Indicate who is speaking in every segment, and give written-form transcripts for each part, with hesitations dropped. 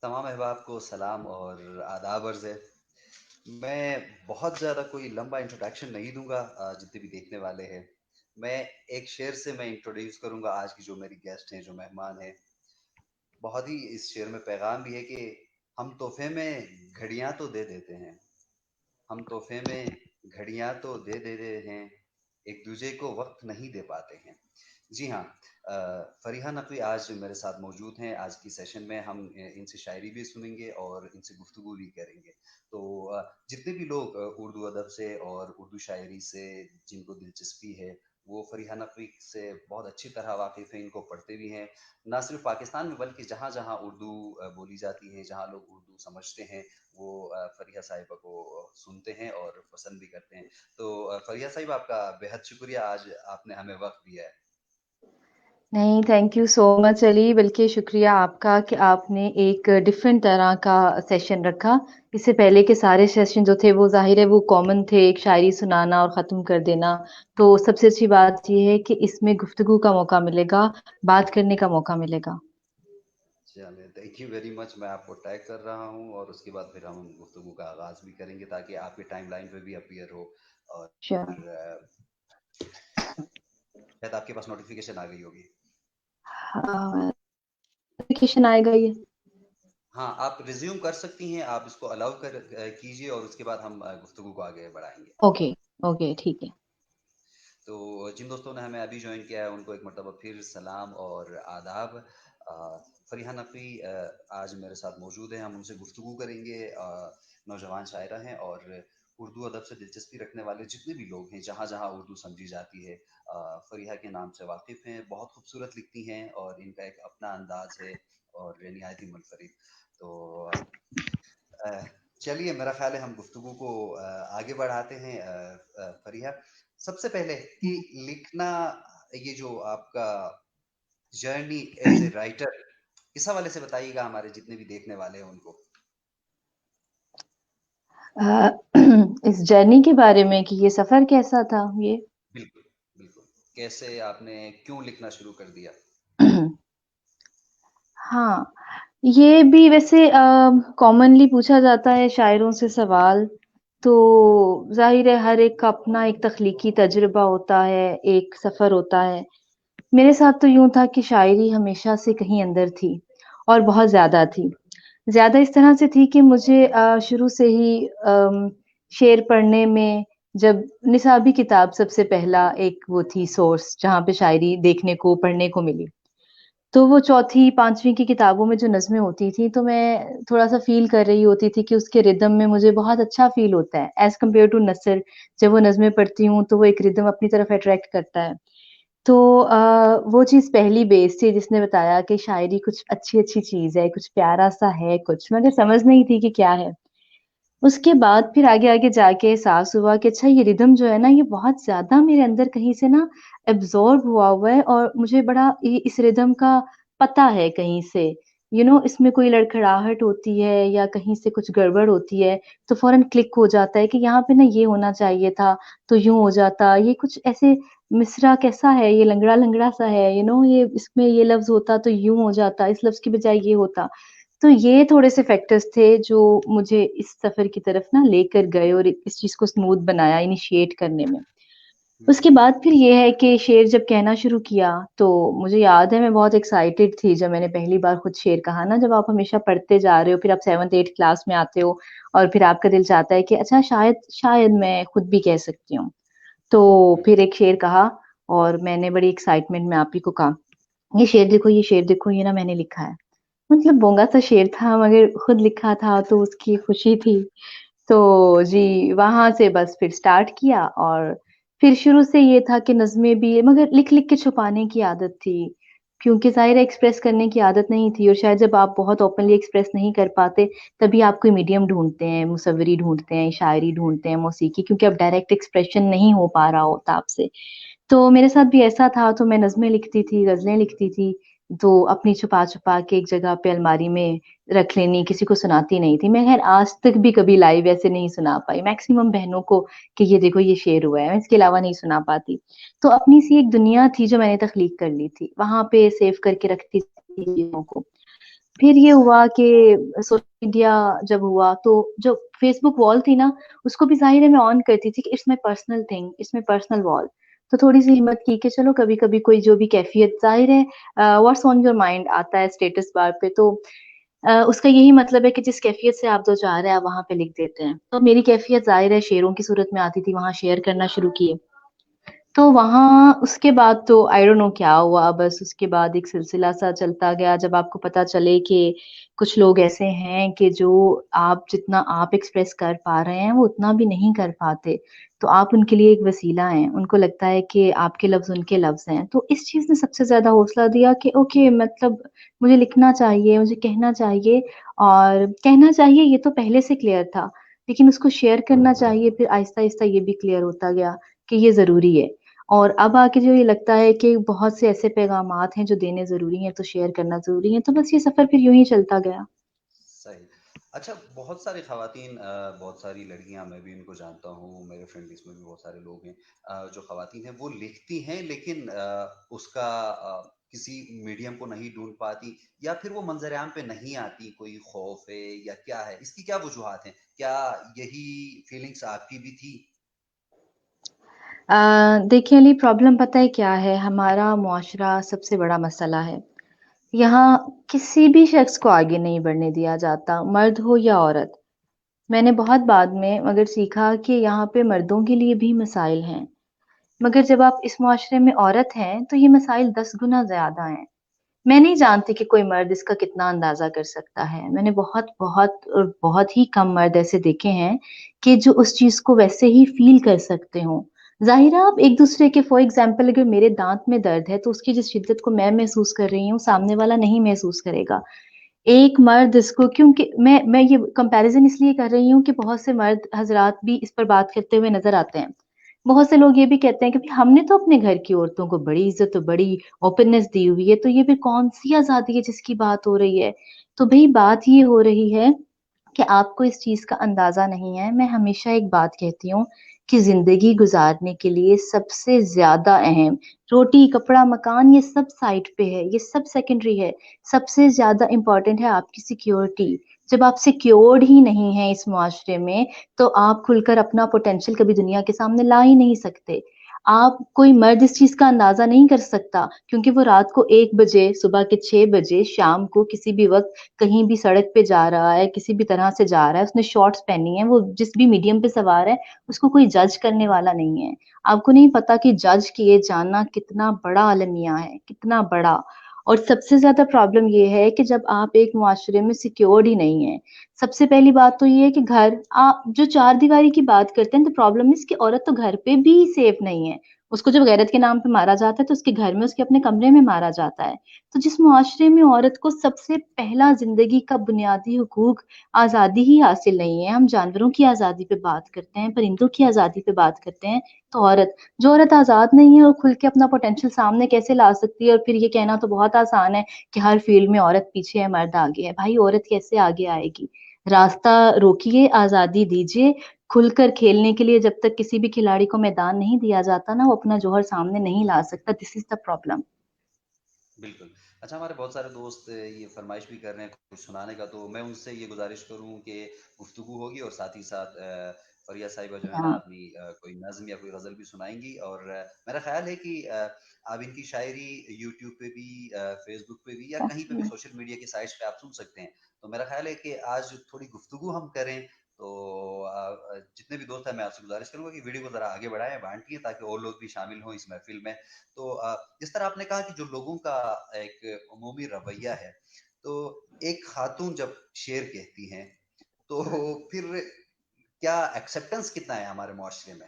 Speaker 1: तमाम अहबाब को सलाम और आदाब अर्ज़ है। मैं बहुत ज़्यादा कोई लंबा इंट्रोडक्शन नहीं दूँगा जितने भी देखने वाले हैं। मैं एक शेर से मैं इंट्रोड्यूस करूँगा आज की जो मेरी गेस्ट हैं, जो मेहमान हैं। बहुत ही इस शेर में पैगाम भी है कि हम तोहफ़े में घड़ियाँ तो दे देते हैं, हम तोहफ़े में घड़ियाँ तो दे देते हैं, एक-दूजे को वक़्त नहीं दे पाते हैं। जी हाँ, फ़रीहा नक़वी आज मेरे साथ मौजूद हैं। आज की सेशन में हम इनसे शायरी भी सुनेंगे और इनसे गुफ्तगू भी करेंगे। तो जितने भी लोग उर्दू अदब से और उर्दू शायरी से जिनको दिलचस्पी है, वो फ़रीहा नक़वी से बहुत अच्छी तरह वाक़िफ़ हैं, इनको पढ़ते भी हैं। ना सिर्फ़ पाकिस्तान में बल्कि जहाँ-जहाँ उर्दू बोली जाती है, जहाँ लोग उर्दू समझते हैं, वो फ़रीहा साहिबा को सुनते हैं और पसंद भी करते हैं। तो फ़रीहा साहिब आपका बेहद शुक्रिया आज आपने हमें वक़्त दिया है।
Speaker 2: नहीं, thank you so much Ali, बल्कि शुक्रिया आपका कि आपने एक डिफरेंट तरह का सेशन रखा। इससे पहले के सारे सेशन जो थे वो ज़ाहिर है वो कॉमन थे, एक शायरी सुनाना और ख़त्म कर देना। तो सबसे अच्छी बात ये है कि इसमें गुफ्तगू का मौका मिलेगा, बात करने का मौका मिलेगा।
Speaker 1: चलिए, थैंक यू वेरी मच। मैं आपको टैग कर रहा हूँ और उसके बाद फिर हम गुफ्तगू का आगाज़ भी करेंगे ताकि आपके टाइमलाइन पे भी अपीयर हो और
Speaker 2: श्योर।
Speaker 1: शायद आपके पास नोटिफ़िकेशन आ गई होगी।
Speaker 2: हाँ, नोटिफ़िकेशन आएगा ये।
Speaker 1: हाँ, आप रिज़्यूम कर सकती हैं, आप इसको अलाउ कीजिए और उसके बाद हम गुफ्तगू को आगे बढ़ाएँगे।
Speaker 2: ओके, ओके, ठीक है।
Speaker 1: तो जिन दोस्तों ने हमें अभी जॉइन किया है उनको एक मरतबा फिर सलाम और आदाब। फ़रीहा नक़वी आज मेरे साथ मौजूद हैं, हम उनसे गुफ्तगू करेंगे। नौजवान शायरा हैं और उर्दू अदब से दिलचस्पी रखने वाले जितने भी लोग हैं, जहाँ-जहाँ उर्दू समझी जाती है, फ़रीहा के नाम से वाकिफ़ हैं। बहुत खूबसूरत लिखती हैं और इनका एक अपना अंदाज़ है और निहायत ही मुनफ़रिद। तो अ, चलिए मेरा ख़्याल है हम गुफ्तगू को आगे बढ़ाते हैं। फ़रीहा, सबसे पहले कि लिखना, ये जो आपका जर्नी एज़ ए राइटर, इस हवाले से बताइएगा हमारे जितने भी देखने वाले हैं उनको।
Speaker 2: इस जर्नी के बारे में कि ये सफ़र कैसा था ये?
Speaker 1: बिल्कुल, बिल्कुल। कैसे आपने क्यों लिखना शुरू कर दिया?
Speaker 2: हाँ, ये भी वैसे कॉमनली पूछा जाता है शायरों से सवाल, तो ज़ाहिर है हर एक का अपना एक तख्लीकी तजुर्बा होता है, एक सफ़र होता है। मेरे साथ तो यूँ था कि शायरी हमेशा से कहीं अंदर थी और बहुत ज़्यादा थी। ज़्यादा इस तरह से थी कि मुझे शुरू से ही शेर पढ़ने में जब निसाबी किताब सबसे पहला एक वो थी सोर्स जहाँ पे शायरी देखने को, पढ़ने को मिली। तो वो चौथी, 5वीं की किताबों में जो नज़्में होती थी, तो मैं थोड़ा-सा फ़ील कर रही होती थी कि उसके रिदम में मुझे बहुत अच्छा फ़ील होता है, एज़ कम्पेयर टू नस्र। जब वो नज़्में पढ़ती हूँ, तो वो एक रिदम अपनी तरफ अट्रैक्ट करता है। तो वो चीज़ पहली बेस थी जिसने बताया कि शायरी कुछ अच्छी-अच्छी चीज़ है, कुछ प्यारा-सा है कुछ, मगर समझ नहीं थी कि क्या है। उसके बाद फिर आगे-आगे जाके एहसास हुआ कि अच्छा ये रिदम जो है ना, ये बहुत ज़्यादा मेरे अंदर कहीं से ना एब्ज़ॉर्ब हुआ है और मुझे बड़ा इस रिदम का पता है कहीं से। इसमें कोई लड़खड़ाहट होती है या कहीं से कुछ गड़बड़ होती है, तो फ़ौरन क्लिक हो जाता है कि यहाँ पे ना ये होना चाहिए था, तो यूँ हो जाता। ये कुछ ऐसे मिसरा कैसा है, ये लंगड़ा-लंगड़ा सा है, ये इसमें ये लफ्ज़ होता तो यूँ हो जाता, इस लफ्ज़ की बजाय ये होता। तो ये थोड़े-से फैक्टर्स थे जो मुझे इस सफ़र की तरफ ना लेकर गए और इस चीज़ को स्मूथ बनाया इनिशिएट करने में।
Speaker 1: हुँ,
Speaker 2: उसके बाद फिर ये है कि शेर जब कहना शुरू किया, तो मुझे याद है मैं बहुत एक्साइटेड थी जब मैंने पहली बार खुद शेर कहा ना, जब आप हमेशा पढ़ते जा रहे हो, फिर आप 7th-8th क्लास में आते हो और फिर आपका दिल चाहता है कि अच्छा शायद शायद मैं खुद भी कह सकती हूँ। तो
Speaker 1: हुँ,
Speaker 2: फिर एक शेर कहा और मैंने बड़ी एक्साइटमेंट में आप ही को कहा, ये शेर देखो, ये ना मैंने लिखा है।" मतलब बोंगा-सा शेर था मगर खुद लिखा था तो उसकी खुशी थी। तो जी, वहाँ से बस फिर स्टार्ट किया और फिर शुरू से ये था कि नज़्में भी मगर लिख-लिख के छुपाने की आदत थी। क्योंकि ज़ाहिर है एक्सप्रेस करने की आदत नहीं थी और शायद जब आप बहुत ओपनली एक्सप्रेस नहीं कर पाते, तभी आप कोई मीडियम ढूँढते हैं, मुसव्वरी ढूँढते हैं, शायरी ढूँढते हैं, मौसीकी क्योंकि अब डायरेक्ट एक्सप्रेशन नहीं हो पा रहा होता आपसे। तो मेरे साथ भी ऐसा था, तो मैं नज़्में लिखती थी, ग़ज़लें लिखती थी, तो अपनी छुपा-छुपा के एक जगह पे अलमारी में रख लेनी, किसी को सुनाती नहीं थी। मैं ख़ैर आज तक भी कभी लाइव ऐसे नहीं सुना पाई, मैक्सिमम बहनों को कि ये देखो ये शेर हुआ है, इसके अलावा नहीं सुना पाती। तो अपनी-सी एक दुनिया थी जो मैंने तख्लीक कर ली थी, वहाँ पे सेव करके रखती थी चीज़ों को। फिर ये
Speaker 1: सही।
Speaker 2: हुआ कि सोशल मीडिया जब हुआ तो जो फेसबुक वॉल थी ना, उसको भी ज़ाहिर है मैं ऑन करती थी कि it's my personal thing, it's my personal wall. तो थोड़ी-सी हिम्मत की कि चलो कभी-कभी कोई जो भी कैफ़ियत ज़ाहिर है व्हाट्स ऑन योर माइंड आता है स्टेटस बार पे तो उसका यही मतलब है कि जिस कैफ़ियत से आप 2 चाह रहे हैं आप वहाँ पे लिख देते हैं। तो मेरी कैफ़ियत ज़ाहिर है शेयरों की सूरत में आती थी, वहाँ शेयर करना शुरू किए। तो वहाँ उसके बाद तो आई डोंट नो क्या हुआ, बस उसके बाद एक सिलसिला-सा चलता गया, जब आपको पता चले कि कुछ लोग ऐसे हैं कि जो आप जितना आप एक्सप्रेस कर पा रहे हैं, वो उतना भी नहीं कर पाते। तो आप उनके लिए एक वसीला हैं, उनको लगता है कि आपके लफ्ज़ उनके लफ्ज़ हैं। तो इस चीज़ ने सबसे ज़्यादा हौसला दिया कि ओके मतलब मुझे लिखना चाहिए, मुझे कहना चाहिए और कहना चाहिए ये तो पहले से क्लियर था, लेकिन उसको शेयर करना चाहिए फिर आहिस्ता-आहिस्ता ये भी क्लियर होता गया कि ये ज़रूरी है। और अब आके जो ये लगता है कि बहुत से ऐसे पैगामात हैं जो देने ज़रूरी हैं, तो शेयर करना ज़रूरी है, तो बस ये सफ़र फिर यूँ ही चलता गया।
Speaker 1: सही। अच्छा, बहुत सारी ख़वातीन बहुत सारी लड़कियाँ, मैं भी उनको जानता हूँ, मेरे फ्रेंड लिस्ट में भी बहुत सारे लोग हैं जो ख़वातीन हैं, वो लिखती हैं लेकिन उसका किसी मीडियम को नहीं ढूँढ पाती या फिर वो मंज़र-ए-आम पे नहीं आती, कोई खौफ़ है या क्या है? इसकी क्या वजूहात हैं? क्या यही फीलिंग्स आपकी भी थी?
Speaker 2: देखिए अली प्रॉब्लम पता है क्या है? हमारा मुआशरा सबसे बड़ा मसला है। यहाँ किसी भी शख्स को आगे नहीं बढ़ने दिया जाता, मर्द हो या औरत। मैंने बहुत बाद में मगर सीखा कि यहाँ पे मर्दों के लिए भी मसाइल हैं। मगर जब आप इस मुआशरे में औरत हैं, तो ये मसाइल 10 गुना ज़्यादा हैं। मैं नहीं जानती कि कोई मर्द इसका कितना अंदाज़ा कर सकता है। मैंने बहुत-बहुत और बहुत ही कम मर्द ऐसे देखे हैं कि जो उस चीज़ को वैसे ही फ़ील कर सकते हों। ज़ाहिर है आप एक-दूसरे के फ़ॉर एग्ज़ाम्पल अगर मेरे दाँत में दर्द है, तो उसकी जिस शिद्दत को मैं महसूस कर रही हूँ, सामने वाला नहीं महसूस करेगा। एक मर्द इसको क्योंकि मैं ये कंपैरिज़न इसलिए कर रही हूँ कि बहुत से मर्द हज़रात भी इस पर बात करते हुए नज़र आते हैं। बहुत से लोग ये भी कहते हैं कि भई हमने तो अपने घर की औरतों को बड़ी इज़्ज़त और बड़ी ओपननेस दी हुई है, तो ये फिर कौन-सी आज़ादी है जिसकी बात हो रही है? तो भई बात ये हो रही है कि आपको इस चीज़ का अंदाज़ा नहीं है। मैं हमेशा एक बात कहती हूँ कि ज़िंदगी गुज़ारने के लिए सबसे ज़्यादा अहम रोटी, कपड़ा, मकान ये सब साइड पे है, ये सब सेकेंडरी है। सबसे ज़्यादा इम्पोर्टेंट है आपकी सिक्योरिटी। जब आप सिक्योर्ड ही नहीं हैं इस मुआशरे में, तो आप खुलकर अपना पोटेंशियल कभी दुनिया के सामने ला ही नहीं सकते। आप कोई मर्द इस चीज़ का अंदाज़ा नहीं कर सकता क्योंकि वो रात को 1 बजे, सुबह के 6 बजे, शाम को किसी भी वक़्त कहीं भी सड़क पे जा रहा है, किसी भी तरह से जा रहा है, उसने शॉर्ट्स पहनी है, वो जिस भी मीडियम पे सवार है, उसको कोई जज करने वाला नहीं है। आपको नहीं पता कि जज किए जाना कितना बड़ा अलमिया है, कितना बड़ा। और सबसे ज़्यादा प्रॉब्लम ये है कि जब आप एक मुआशरे में सिक्योर्ड ही नहीं हैं, सबसे पहली बात तो ये है कि घर आप जो चारदीवारी की बात करते हैं, तो प्रॉब्लम इज़ कि औरत तो घर पे भी सेफ नहीं है। उसको जब गैरत के नाम पे मारा जाता है, तो उसके घर में, उसके अपने कमरे में मारा जाता है। तो जिस मुआशरे में औरत को सबसे पहला ज़िंदगी का बुनियादी हुकूक आज़ादी ही हासिल नहीं है, हम जानवरों की आज़ादी पे बात करते हैं, परिंदों की आज़ादी पे बात करते हैं, तो जो औरत आज़ाद नहीं है, वो खुल के अपना पोटेंशियल सामने कैसे ला सकती है? और फिर ये कहना तो बहुत आसान है कि हर फील्ड में औरत पीछे है, मर्द आगे है। भाई औरत कैसे आगे आएगी? रास्ता रोकिए, आज़ादी दीजिए, खुलकर खेलने के लिए जब तक किसी भी खिलाड़ी को मैदान नहीं दिया जाता ना, वो अपना जौहर सामने नहीं ला सकता। This is the problem.
Speaker 1: बिल्कुल। अच्छा, हमारे बहुत सारे दोस्त ये फ़रमाइश भी कर रहे हैं कुछ सुनाने का, तो मैं उनसे ये गुज़ारिश करूँ कि गुफ्तगू होगी और साथ ही साथ फ़रिया साहिबा जो है ना
Speaker 2: हाँ।
Speaker 1: अपनी कोई नज़्म या कोई ग़ज़ल भी सुनाएँगी और मेरा ख़्याल है कि आप इनकी शायरी यूट्यूब पे भी फ़ेसबुक पे भी या कहीं पे भी
Speaker 2: ओके।
Speaker 1: सोशल मीडिया की साइट्स पे आप सुन सकते हैं। तो मेरा ख़्याल है कि आज थोड़ी गुफ्तगू हम करें, तो जितने भी दोस्त हैं मैं आपसे गुज़ारिश करूँगा कि वीडियो को ज़रा आगे बढ़ाएँ, बाँटिए ताकि और लोग भी शामिल हों इस महफ़िल में। तो जिस तरह आपने कहा कि जो लोगों का एक उमूमी रवैया है, तो एक खातून जब शेर कहती हैं, तो फिर क्या एक्सेप्टेंस कितना है हमारे मुआशरे में?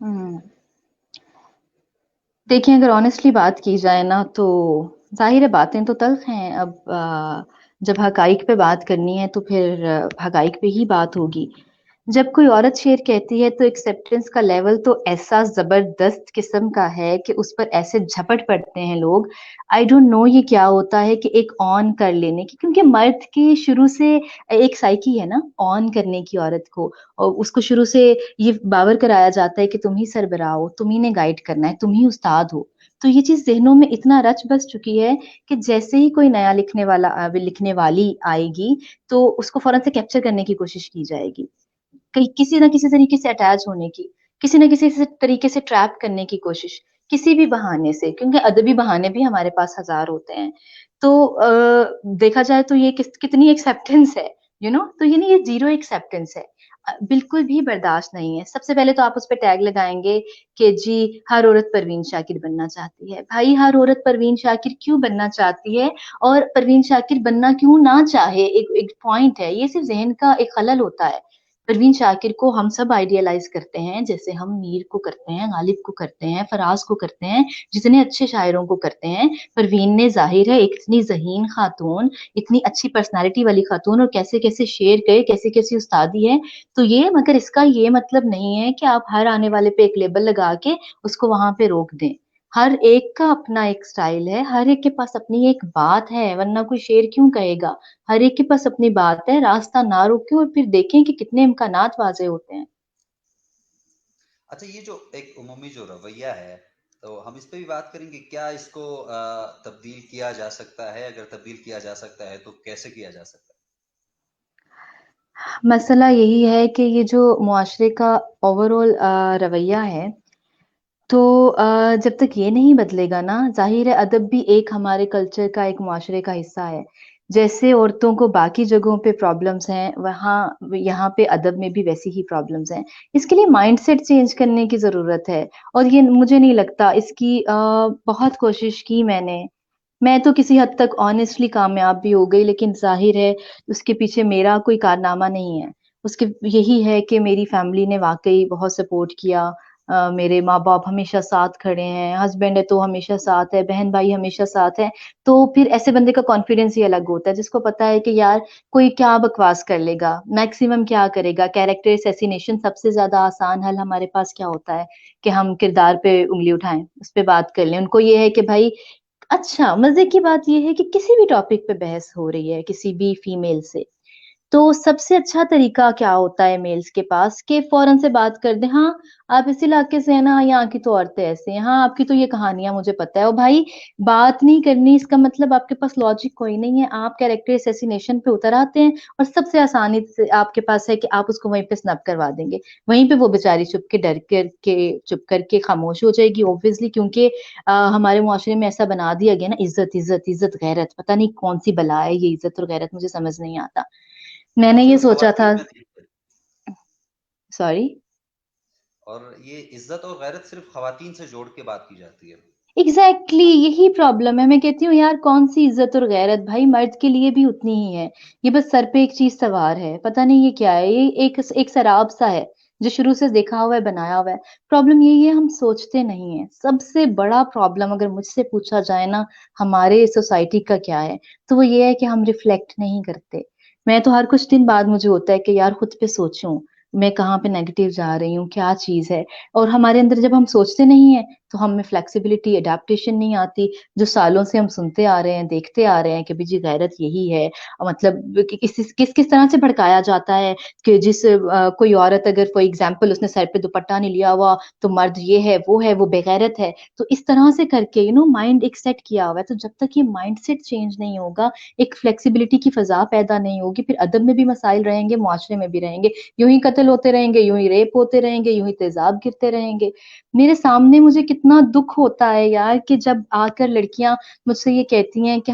Speaker 2: हुँ। देखिए, अगर ऑनेस्टली बात की जाए ना तो ज़ाहिर है बातें तो तल्ख़ हैं। अब जब हक़ाइक़ पे बात करनी है तो फिर हक़ाइक़ पे ही बात होगी। जब कोई औरत शेर कहती है तो एक्सेप्टेंस का लेवल तो ऐसा ज़बरदस्त किस्म का है कि उस पर ऐसे झपट पड़ते हैं लोग। आई डोंट नो ये क्या होता है कि एक ऑन कर लेने की क्योंकि मर्द की शुरू से एक साइकी है ना ऑन करने की औरत को और उसको शुरू से ये बावर कराया जाता है कि तुम ही सरबराह हो, तुम ही ने गाइड करना है, तुम ही उस्ताद हो। तो ये चीज़ ज़हनों में इतना रच बस चुकी है कि जैसे ही कोई नया लिखने वाली आएगी, तो उसको फ़ौरन से कैप्चर करने की कोशिश की जाएगी। कहीं किसी न किसी तरीके से अटैच होने की, किसी न किसी से तरीके से ट्रैप करने की कोशिश, किसी भी बहाने से, क्योंकि अदबी बहाने भी हमारे पास हज़ार होते हैं। तो देखा जाए तो ये कितनी एक्सेप्टेंस है, तो ये नहीं, ये ज़ीरो एक्सेप्टेंस है। बिल्कुल भी बर्दाश्त नहीं है। सबसे पहले तो आप उस पे टैग लगाएँगे कि जी, हर औरत परवीन शाकिर बनना चाहती है। भाई, हर औरत परवीन शाकिर क्यों बनना चाहती है और परवीन शाकिर बनना क्यों ना चाहे, एक एक पॉइंट है। ये सिर्फ़ ज़हन का एक खलल होता है। परवीन शाकिर को हम सब आइडियलाइज़ करते हैं, जैसे हम मीर को करते हैं, गालिब को करते हैं, फराज को करते हैं, जितने अच्छे शायरों को करते हैं। परवीन ने ज़ाहिर है एक इतनी ज़हीन खातून, इतनी अच्छी पर्सनैलिटी वाली खातून, और कैसे-कैसे शेर कहे, कैसी-कैसी उस्तादी है। तो ये, मगर इसका ये मतलब नहीं है कि आप हर आने वाले पे एक लेबल लगा के उसको वहाँ पे रोक दें। हर एक का अपना एक स्टाइल है, हर एक के पास अपनी एक बात है, वरना कोई शेर क्यों कहेगा? हर एक के पास अपनी बात है, रास्ता ना रोकें और फिर देखें कि कितने इम्कानात वाज़े होते हैं।
Speaker 1: अच्छा, ये जो एक उमूमी जो रवैया है, तो हम इस पे भी बात करेंगे, क्या इसको तब्दील किया जा सकता है? अगर तब्दील किया जा सकता है तो कैसे किया जा सकता
Speaker 2: मसला यही है कि ये जो मुआशरे का ओवरऑल रवैया है, तो जब तक ये नहीं बदलेगा ना, ज़ाहिर है अदब भी एक हमारे कल्चर का, एक मुआशरे का हिस्सा है। जैसे औरतों को बाकी जगहों पे प्रॉब्लम्स हैं, वहाँ यहाँ पे अदब में भी वैसी ही प्रॉब्लम्स हैं। इसके लिए माइंडसेट चेंज करने की ज़रूरत है, और ये मुझे नहीं लगता इसकी बहुत कोशिश की मैंने। मैं तो किसी हद तक ऑनेस्टली कामयाब भी हो गई, लेकिन ज़ाहिर है उसके पीछे मेरा कोई कारनामा नहीं है। उसके यही है कि मेरी फैमिली ने वाक़ई बहुत सपोर्ट किया। मेरे माँ-बाप हमेशा साथ खड़े हैं, हस्बैंड है तो हमेशा साथ है, बहन-भाई हमेशा साथ हैं। तो फिर ऐसे बंदे का कॉन्फिडेंस ही अलग होता है, जिसको पता है कि यार कोई क्या बकवास कर लेगा, मैक्सिमम क्या करेगा। कैरेक्टर असैसिनेशन सबसे ज़्यादा आसान हल हमारे पास क्या होता है कि हम किरदार पे उँगली उठाएँ, उस पे बात कर लें। उनको ये है कि भाई, अच्छा, मज़े की बात ये है कि किसी भी टॉपिक पे बहस हो रही है, किसी भी फीमेल से, तो सबसे अच्छा तरीका क्या होता है मेल्स के पास कि फ़ौरन से बात कर दें, "हाँ, आप इस इलाके से हैं ना? यहाँ की तो औरतें ऐसी हैं। हाँ, आपकी तो ये कहानियाँ मुझे पता है।" और भाई, बात नहीं करनी इसका मतलब आपके पास लॉजिक कोई नहीं है। आप कैरेक्टर असैसिनेशन पे उतर आते हैं और सबसे आसानी से आपके पास है कि आप उसको वहीं पे स्नब करवा देंगे। वहीं पे वो बेचारी चुप करके खामोश हो जाएगी ऑब्वियसली, क्योंकि हमारे मुआशरे में ऐसा बना दिया गया ना, इज़्ज़त, इज़्ज़त, इज़्ज़त, गैरत, पता नहीं कौन-सी बला है ये इज़्ज़त और गैरत, मुझे समझ नहीं आता।
Speaker 1: है?
Speaker 2: मैंने
Speaker 1: और
Speaker 2: ये
Speaker 1: सिर्फ
Speaker 2: सोचा था।
Speaker 1: खवातीन में नहीं है।
Speaker 2: सॉरी?
Speaker 1: और ये इज्जत और गैरत सिर्फ खवातीन से जोड़ के बात की जाती है।
Speaker 2: एग्ज़ैक्टली, यही प्रॉब्लम है। मैं कहती हूँ यार, कौन-सी इज़्ज़त और गैरत, भाई मर्द के लिए भी उतनी ही है। ये बस सर पे एक चीज़ सवार है, पता नहीं ये क्या है? ये एक शराब-सा है, जो शुरू से देखा हुआ है, बनाया हुआ है। प्रॉब्लम यही है, हम सोचते नहीं हैं। सबसे बड़ा प्रॉब्लम अगर मुझसे पूछा जाए ना, हमारे सोसाइटी का क्या है, तो वो ये है कि हम रिफ्लेक्ट नहीं करते। मैं तो हर कुछ दिन बाद मुझे होता है कि यार खुद पे सोचूँ, मैं कहाँ पे नेगेटिव जा रही हूँ, क्या चीज़ है? और हमारे अंदर जब हम सोचते नहीं हैं, तो हम में फ्लेक्सिबिलिटी, एडैप्टेशन नहीं आती, जो सालों से हम सुनते आ रहे हैं, देखते आ रहे हैं कि जी गैरत यही है। मतलब कि किस तरह से भड़काया जाता है कि कोई औरत अगर फॉर एग्ज़ाम्पल उसने सर पे दुपट्टा नहीं लिया हुआ, तो मर्द ये है, वो बेगैरत है। तो इस तरह से करके माइंड एक सेट किया हुआ है, तो जब तक ये माइंडसेट चेंज नहीं होगा, एक फ्लेक्सिबिलिटी की फ़ज़ा पैदा नहीं होगी, फिर अदब में भी मसाइल रहेंगे, मुआशरे में भी रहेंगे। यूँ ही कत्ल होते रहेंगे, यूँ ही रेप होते रहेंगे, यूँ ही तेज़ाब गिरते रहेंगे। मेरे सामने मुझे कितना दुःख होता है यार कि जब आकर लड़कियाँ मुझसे ये कहती हैं कि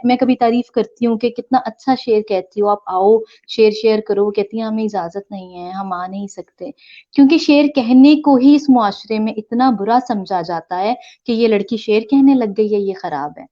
Speaker 2: मैं कभी तारीफ़ करती हूँ कि कितना अच्छा शेर कहती हो, आप आओ शेर शेयर करो। वो कहती हैं हमें इजाज़त नहीं है, हम आ नहीं सकते। क्योंकि शेर कहने को ही इस मुआशरे में इतना बुरा समझा जाता है कि ये लड़की शेर कहने लग गई है, ये खराब है।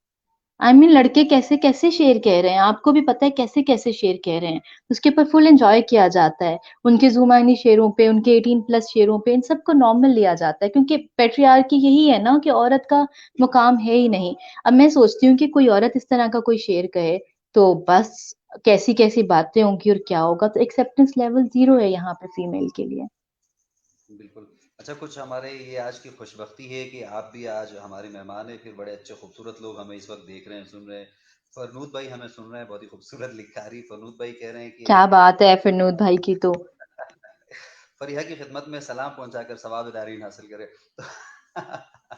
Speaker 2: लड़के कैसे-कैसे शेर कह रहे हैं, आपको भी पता है कैसे-कैसे शेर कह रहे हैं। उसके ऊपर फुल एन्जॉय किया जाता है। उनके ज़ुबानी शेरों पे, उनके 18 प्लस शेरों पे, इन सबको नॉर्मल लिया जाता है, क्योंकि पैट्रियार्की यही है ना कि औरत का मुकाम है ही नहीं। अब मैं सोचती हूँ कि कोई औरत इस तरह का कोई शेर कहे, तो बस कैसी-कैसी बातें होंगी और क्या होगा, तो एक्सेप्टेंस लेवल 0 है यहाँ पे फीमेल के लिए।
Speaker 1: बिल्कुल। अच्छा, कुछ हमारे ये आज की खुशबख्ती है कि आप भी आज हमारे मेहमान हैं, फिर बड़े अच्छे खूबसूरत लोग हमें इस वक़्त देख रहे हैं, सुन रहे हैं। फरनूद भाई हमें सुन रहे हैं, बहुत ही खूबसूरत लिखारी फरनूद भाई कह रहे हैं कि
Speaker 2: क्या बात है फिरनूद भाई की तो।
Speaker 1: फरीहा की खिदमत में सलाम पहुँचाकर सवाब दारीन हासिल करें।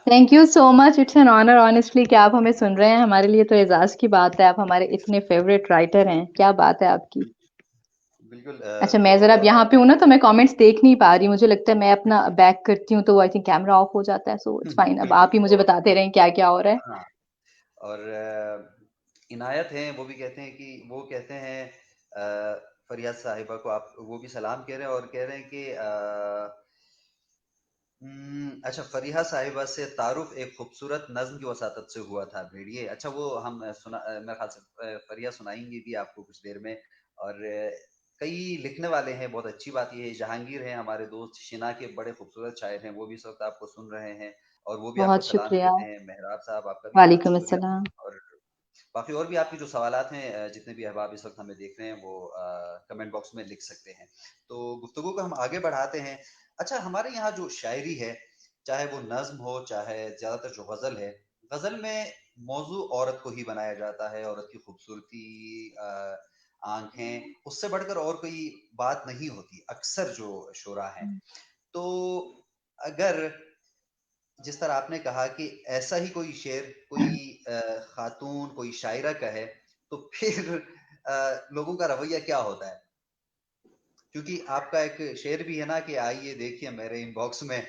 Speaker 2: Thank you so much, it's an honour honestly कि आप हमें सुन रहे हैं। हमारे लिए तो एजाज की बात है, आप हमारे इतने फेवरेट राइटर हैं, क्या बात है आपकी।
Speaker 1: बिल्कुल
Speaker 2: अच्छा,
Speaker 1: तो
Speaker 2: मैं जरा अब यहाँ पे हूँ ना, तो मैं कमेंट्स देख नहीं पा रही, मुझे लगता है मैं अपना बैक करती हूँ तो आई थिंक कैमरा ऑफ हो जाता है, सो इट्स फाइन, अब
Speaker 1: बिल्कुल
Speaker 2: आप ही मुझे बताते रहें क्या क्या हो रहा है।
Speaker 1: हाँ। और इनायत हैं, वो भी कहते हैं कि वो कहते हैं फरियाद साहिबा को आप वो भी सलाम कह रहे हैं और कह रहे हैं कि अच्छा, फरीहा साहिबा से तारुफ एक खूबसूरत नज्म की वसातत से हुआ था भेड़िए। अच्छा, वो हम मेरे ख्याल से फरिया सुनाएंगे भी आपको कुछ देर में। और कई लिखने वाले हैं, बहुत अच्छी बात ये है। जहांगीर हैं हमारे दोस्त, शिना के बड़े खूबसूरत शायर हैं, वो भी इस वक्त आपको सुन रहे हैं और वो भी आपको
Speaker 2: बहुत
Speaker 1: सलाम
Speaker 2: शुक्रिया।
Speaker 1: कहते हैं। मेहराब साहब, आपका भी बहुत
Speaker 2: वालेकुम
Speaker 1: शुक्रिया।
Speaker 2: अस्सलाम।
Speaker 1: और बाकी और भी आपके जो सवालात हैं, जितने भी अहबाब इस वक्त हमें देख रहे हैं, वो कमेंट बॉक्स में लिख सकते हैं। तो गुफ्तगू को हम आगे बढ़ाते हैं। अच्छा, हमारे यहाँ जो शायरी है, चाहे वो नज्म हो, चाहे ज्यादातर जो गजल है, गजल में मौजू औरत को ही बनाया जाता है। औरत की खूबसूरती, आंखें, उससे बढ़कर और कोई बात नहीं होती अक्सर जो शोरा है। तो अगर जिस तरह आपने कहा कि ऐसा ही कोई शेर कोई खातून कोई शायरा का है, तो फिर लोगों का रवैया क्या होता है? क्योंकि आपका एक शेर भी है ना कि आइए देखिए मेरे इनबॉक्स में।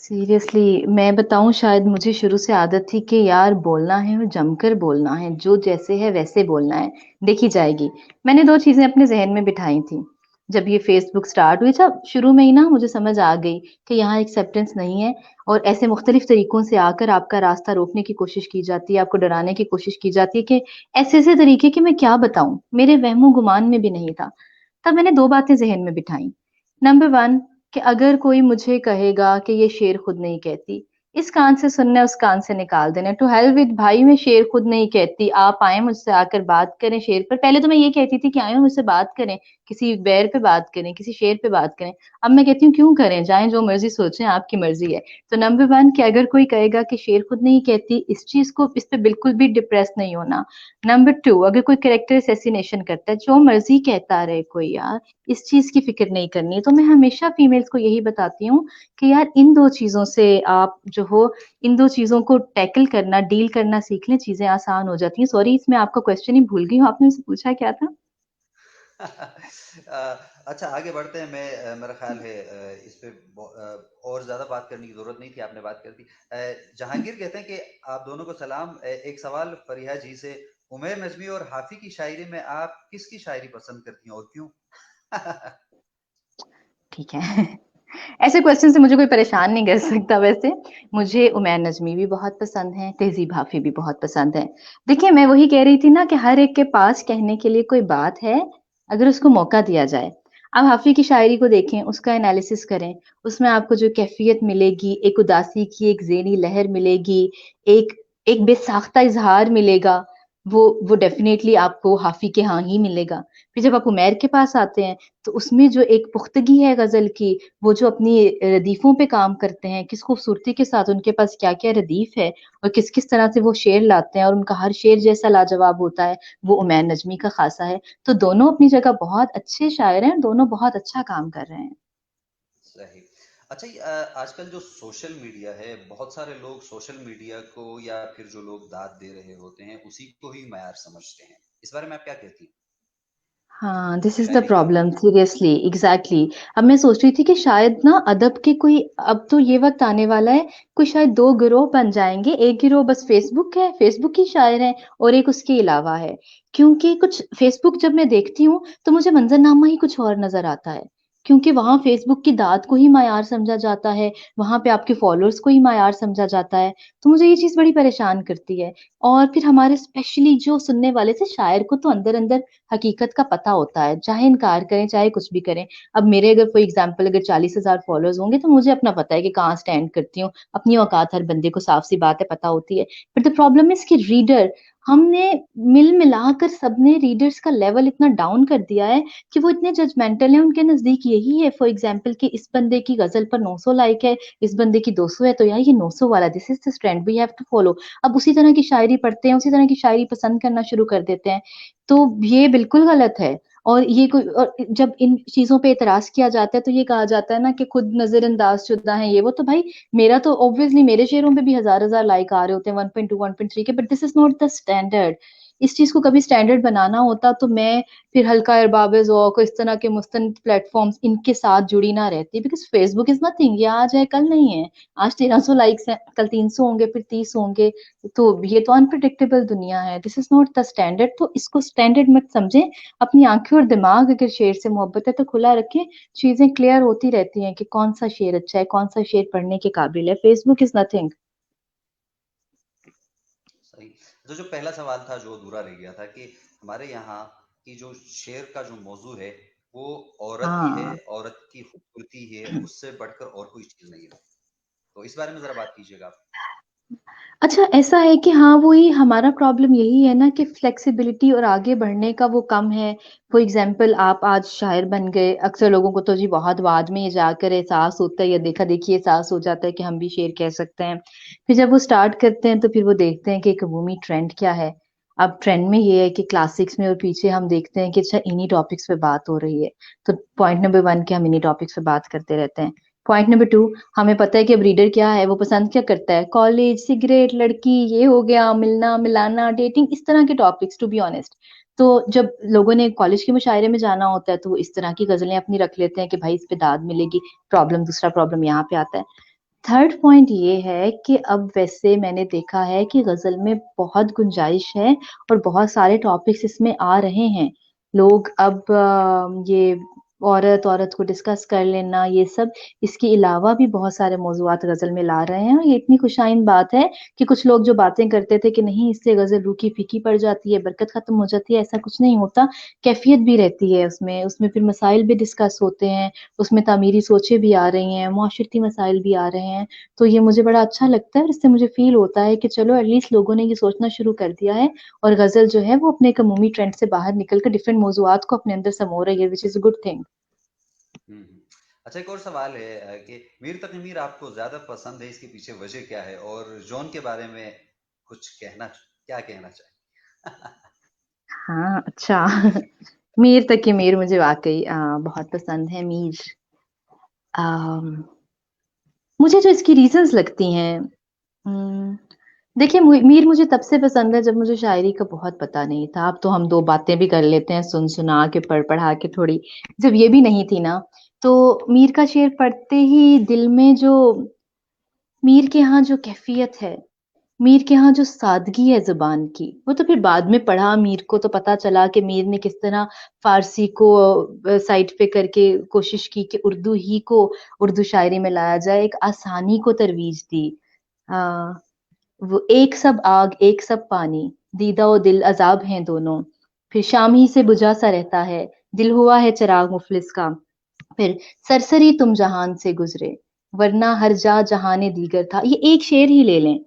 Speaker 2: सीरियसली मैं बताऊं, शायद मुझे शुरू से आदत थी कि यार बोलना है और जमकर बोलना है, जो जैसे है वैसे बोलना है, देखी जाएगी। मैंने दो चीजें अपने जहन में बिठाई थी जब ये फेसबुक स्टार्ट हुई। जब शुरू में ही ना मुझे समझ आ गई कि यहाँ एक्सेप्टेंस नहीं है, और ऐसे मुख्तलिफ तरीकों से आकर आपका रास्ता रोकने की कोशिश की जाती है, आपको डराने की कोशिश की जाती है कि ऐसे ऐसे तरीके कि मैं क्या बताऊं, मेरे वहमो गुमान में भी नहीं था। तब मैंने दो बातें जहन में बिठाई। नंबर वन, कि अगर कोई मुझे कहेगा कि ये शेर खुद नहीं कहती, इस कान से सुनना है उस कान से निकाल देना। टू हेल विद भाई, मैं शेर खुद नहीं कहती, आप आए मुझसे आकर बात करें शेर पर। पहले तो मैं ये कहती थी कि आए मुझसे बात करें, किसी बैर पे बात करें, किसी शेर पे बात करें। अब मैं कहती हूँ क्यों करें, जाएं जो मर्जी सोचें, आपकी मर्जी है। तो नंबर वन, कि अगर कोई कहेगा कि शेर खुद नहीं कहती, इस चीज को, इस पे बिल्कुल भी डिप्रेस नहीं होना। नंबर टू, अगर कोई कैरेक्टर असैसिनेशन करता है, जो मर्जी कहता रहे कोई यार, इस चीज की फिक्र नहीं करनी है। तो मैं हमेशा फीमेल्स को यही बताती हूँ कि यार इन दो चीजों से आप जो हो, इन दो चीजों को टैकल करना, डील करना सीख लें, चीजें आसान हो जाती हैं। सॉरी, इसमें आपका क्वेश्चन ही भूल गई हूँ, आपने मुझसे पूछा क्या था।
Speaker 1: अच्छा, आगे बढ़ते हैं। मैं मेरा ख्याल है इस पे और ज्यादा बात करने की जरूरत नहीं थी, आपने बात कर दी। जहांगीर कहते हैं कि आप दोनों को सलाम। एक सवाल फरीहा जी से, उमर नजमी और हाफी की शायरी में आप किसकी शायरी पसंद करती हैं और क्यों?
Speaker 2: ठीक है। ऐसे क्वेश्चन से मुझे कोई परेशान नहीं कर सकता वैसे। मुझे उमैर नजमी भी बहुत पसंद है, तहजीब हाफी भी बहुत पसंद है। देखिए, मैं वही कह रही थी ना कि हर एक के पास कहने के लिए कोई बात है, अगर उसको मौका दिया जाए। अब हाफी की शायरी को देखें, उसका एनालिसिस करें, उसमें आपको जो कैफियत मिलेगी, एक उदासी की एक ज़ेनी लहर मिलेगी, एक एक बेसाख्ता इजहार मिलेगा, वो डेफिनेटली आपको हाफी के हाँ ही मिलेगा। फिर जब आप उमैर के पास आते हैं, तो उसमें जो एक पुख्तगी है गजल की, वो जो अपनी रदीफों पे काम करते हैं, किस खूबसूरती के साथ उनके पास क्या क्या रदीफ है, और किस किस तरह से वो शेर लाते हैं, और उनका हर शेर जैसा लाजवाब होता है, वो उमैर नजमी का खासा है। तो दोनों अपनी जगह बहुत अच्छे शायर हैं, दोनों बहुत अच्छा काम कर रहे हैं।
Speaker 1: सही। अच्छा, ये आजकल जो सोशल मीडिया है, बहुत सारे लोग सोशल मीडिया को या फिर जो लोग दाद दे रहे होते हैं उसी को ही मयार समझते हैं। इस बारे में आप क्या कहती हैं?
Speaker 2: हाँ, दिस इज द
Speaker 1: शायरी का।
Speaker 2: Problem, seriously, exactly. अब मैं सोच रही थी कि शायद ना अदब के कोई, अब तो ये वक्त आने वाला है, कोई शायद दो गिरोह बन जाएंगे। एक गिरोह बस फेसबुक है, फेसबुक की शायर है, और एक उसके अलावा है। क्योंकि कुछ फेसबुक जब मैं देखती हूँ तो मुझे मंजरनामा ही कुछ और नजर आता है, क्योंकि वहां फेसबुक की दाद को ही मायार समझा जाता है, वहां पे आपके फॉलोअर्स को ही मायार समझा जाता है। तो मुझे ये चीज बड़ी परेशान करती है। और फिर हमारे स्पेशली जो सुनने वाले से, शायर को तो अंदर अंदर हकीकत का पता होता है, चाहे इनकार करें चाहे कुछ भी करें। अब मेरे अगर फॉर एग्जाम्पल अगर 40,000 फॉलोअर्स होंगे, तो मुझे अपना पता है कि कहाँ स्टैंड करती हूँ, अपनी औकात हर बंदे को साफ सी बात है पता होती है। बट द प्रॉब्लम इज कि रीडर, हमने मिल मिलाकर सबने रीडर्स का लेवल इतना डाउन कर दिया है कि वो इतने जजमेंटल हैं, उनके नजदीक यही है फॉर एग्जाम्पल कि इस बंदे की गजल पर 900 लाइक है, इस बंदे की 200 है, तो यार ये 900 वाला, this is the trend we have to follow. अब उसी तरह की शायरी पढ़ते हैं, उसी तरह की शायरी पसंद करना शुरू कर देते हैं। तो ये बिल्कुल गलत है। और ये कोई, और जब इन चीजों पे इतराज किया जाता है तो ये कहा जाता है ना कि खुद नजरअंदाज शुदा है ये वो, तो भाई मेरा तो ऑब्वियसली मेरे शेयरों पे भी हजार हजार लाइक आ रहे होते हैं 1.2 1.3 के, but this is not the standard. इस चीज को कभी स्टैंडर्ड बनाना होता तो मैं फिर हल्का अरबाब ज़ौक़ इस तरह के मुस्तंद प्लेटफॉर्म्स इनके साथ जुड़ी ना रहती, बिकॉज फेसबुक इज नथिंग, ये आज है कल नहीं है। आज 1300 लाइक्स हैं, कल 300 होंगे, फिर 30 होंगे। तो ये तो अनप्रिडिक्टेबल दुनिया है, this is not the standard. तो इसको स्टैंडर्ड मत समझें, अपनी आंखें और दिमाग अगर शेयर से मोहब्बत है तो खुला रखें। चीजें क्लियर होती रहती हैं कि कौन सा शेयर अच्छा है, कौन सा शेयर पढ़ने के काबिल है। Facebook is nothing.
Speaker 1: सही। तो जो पहला सवाल था जो अधूरा रह गया था कि हमारे यहाँ की जो शेर का जो मौजू है वो औरत ही है,
Speaker 2: हाँ।
Speaker 1: औरत की खूबसूरती है, उससे बढ़कर और कोई चीज नहीं है। तो इस बारे में जरा बात कीजिएगा आप।
Speaker 2: अच्छा, ऐसा है कि हाँ, वही हमारा प्रॉब्लम यही है ना कि फ्लेक्सिबिलिटी और आगे बढ़ने का वो कम है। फॉर एग्जाम्पल, आप आज शायर बन गए, अक्सर लोगों को तो जी बहुत बाद में ये जाकर एहसास होता है या देखा देखी एहसास हो जाता है कि हम भी शेर कह सकते हैं। फिर जब वो स्टार्ट करते हैं तो फिर वो देखते हैं कि एक अमूमी ट्रेंड क्या है। अब ट्रेंड में ये है कि क्लासिक्स में और पीछे हम देखते हैं कि अच्छा इन्हीं टॉपिक्स पे बात हो रही है, तो पॉइंट नंबर वन के हम इन्हीं टॉपिक्स पे बात करते रहते हैं। पॉइंट नंबर टू, हमें पता है कि अब रीडर क्या है, वो पसंद क्या करता है, कॉलेज, सिगरेट, लड़की, ये हो गया, मिलना मिलाना, डेटिंग, इस तरह के टॉपिक्स, टू बी ऑनेस्ट। तो जब लोगों ने कॉलेज के मुशायरे में जाना होता है तो वो इस तरह की गजलें अपनी रख लेते हैं कि भाई इस पे दाद मिलेगी। प्रॉब्लम, दूसरा प्रॉब्लम यहाँ पे आता है। थर्ड पॉइंट ये है कि अब वैसे मैंने देखा है कि गजल में बहुत गुंजाइश है और बहुत सारे टॉपिक्स इसमें आ रहे हैं। लोग अब ये औरत औरत को डिस्कस कर लेना, ये सब, इसके अलावा भी बहुत सारे मौजुआत गजल में ला रहे हैं। और ये इतनी खुशाइन बात है कि कुछ लोग जो बातें करते थे कि नहीं इससे गजल रूखी फीकी पड़ जाती है, बरकत खत्म हो जाती है, ऐसा कुछ नहीं होता। कैफियत भी रहती है उसमें, उसमें फिर मसाइल भी डिस्कस होते हैं, उसमें तामीरी सोचें भी आ रही हैं, मुआशरती मसाइल भी आ रहे हैं। तो ये मुझे बड़ा अच्छा लगता है और इससे मुझे फील होता है कि चलो एटलीस्ट लोगों ने ये सोचना शुरू कर दिया है और गजल जो है वो अपने एक अमूमी ट्रेंड से बाहर निकल कर डिफरेंट मौजुआत को अपने अंदर समो रही है, which is a good thing.
Speaker 1: Hmm. अच्छा, एक और सवाल है कि मीर तक मीर आपको ज्यादा पसंद है, इसके पीछे वजह क्या है, और जॉन के बारे में कुछ क्या कहना चाहिए?
Speaker 2: हाँ, अच्छा। मीर तक की मीर मुझे वाकई बहुत पसंद है। मीर, अम, मुझे जो इसकी रीजंस लगती हैं, देखिए, मीर मुझे तब से पसंद है जब मुझे शायरी का बहुत पता नहीं था। अब तो हम दो बातें भी कर लेते हैं, सुन सुना के, पढ़ पढ़ा के थोड़ी। जब ये भी नहीं थी ना, तो मीर का शेर पढ़ते ही दिल में जो, मीर के यहाँ जो कैफियत है, मीर के यहाँ जो सादगी है जुबान की, वो तो फिर बाद में पढ़ा मीर को तो पता चला कि मीर ने किस तरह फारसी को साइड पे करके कोशिश की कि उर्दू ही को उर्दू शायरी में लाया जाए, एक आसानी को तरवीज दी। आ, वो एक सब आग एक सब पानी, दीदा और दिल अजाब हैं दोनों, फिर शाम ही से बुझा सा रहता है, दिल हुआ है चिराग मुफलिस का, फिर सरसरी तुम जहान से गुजरे, वरना हर जा जहाने दीगर था। ये एक शेर ही ले लें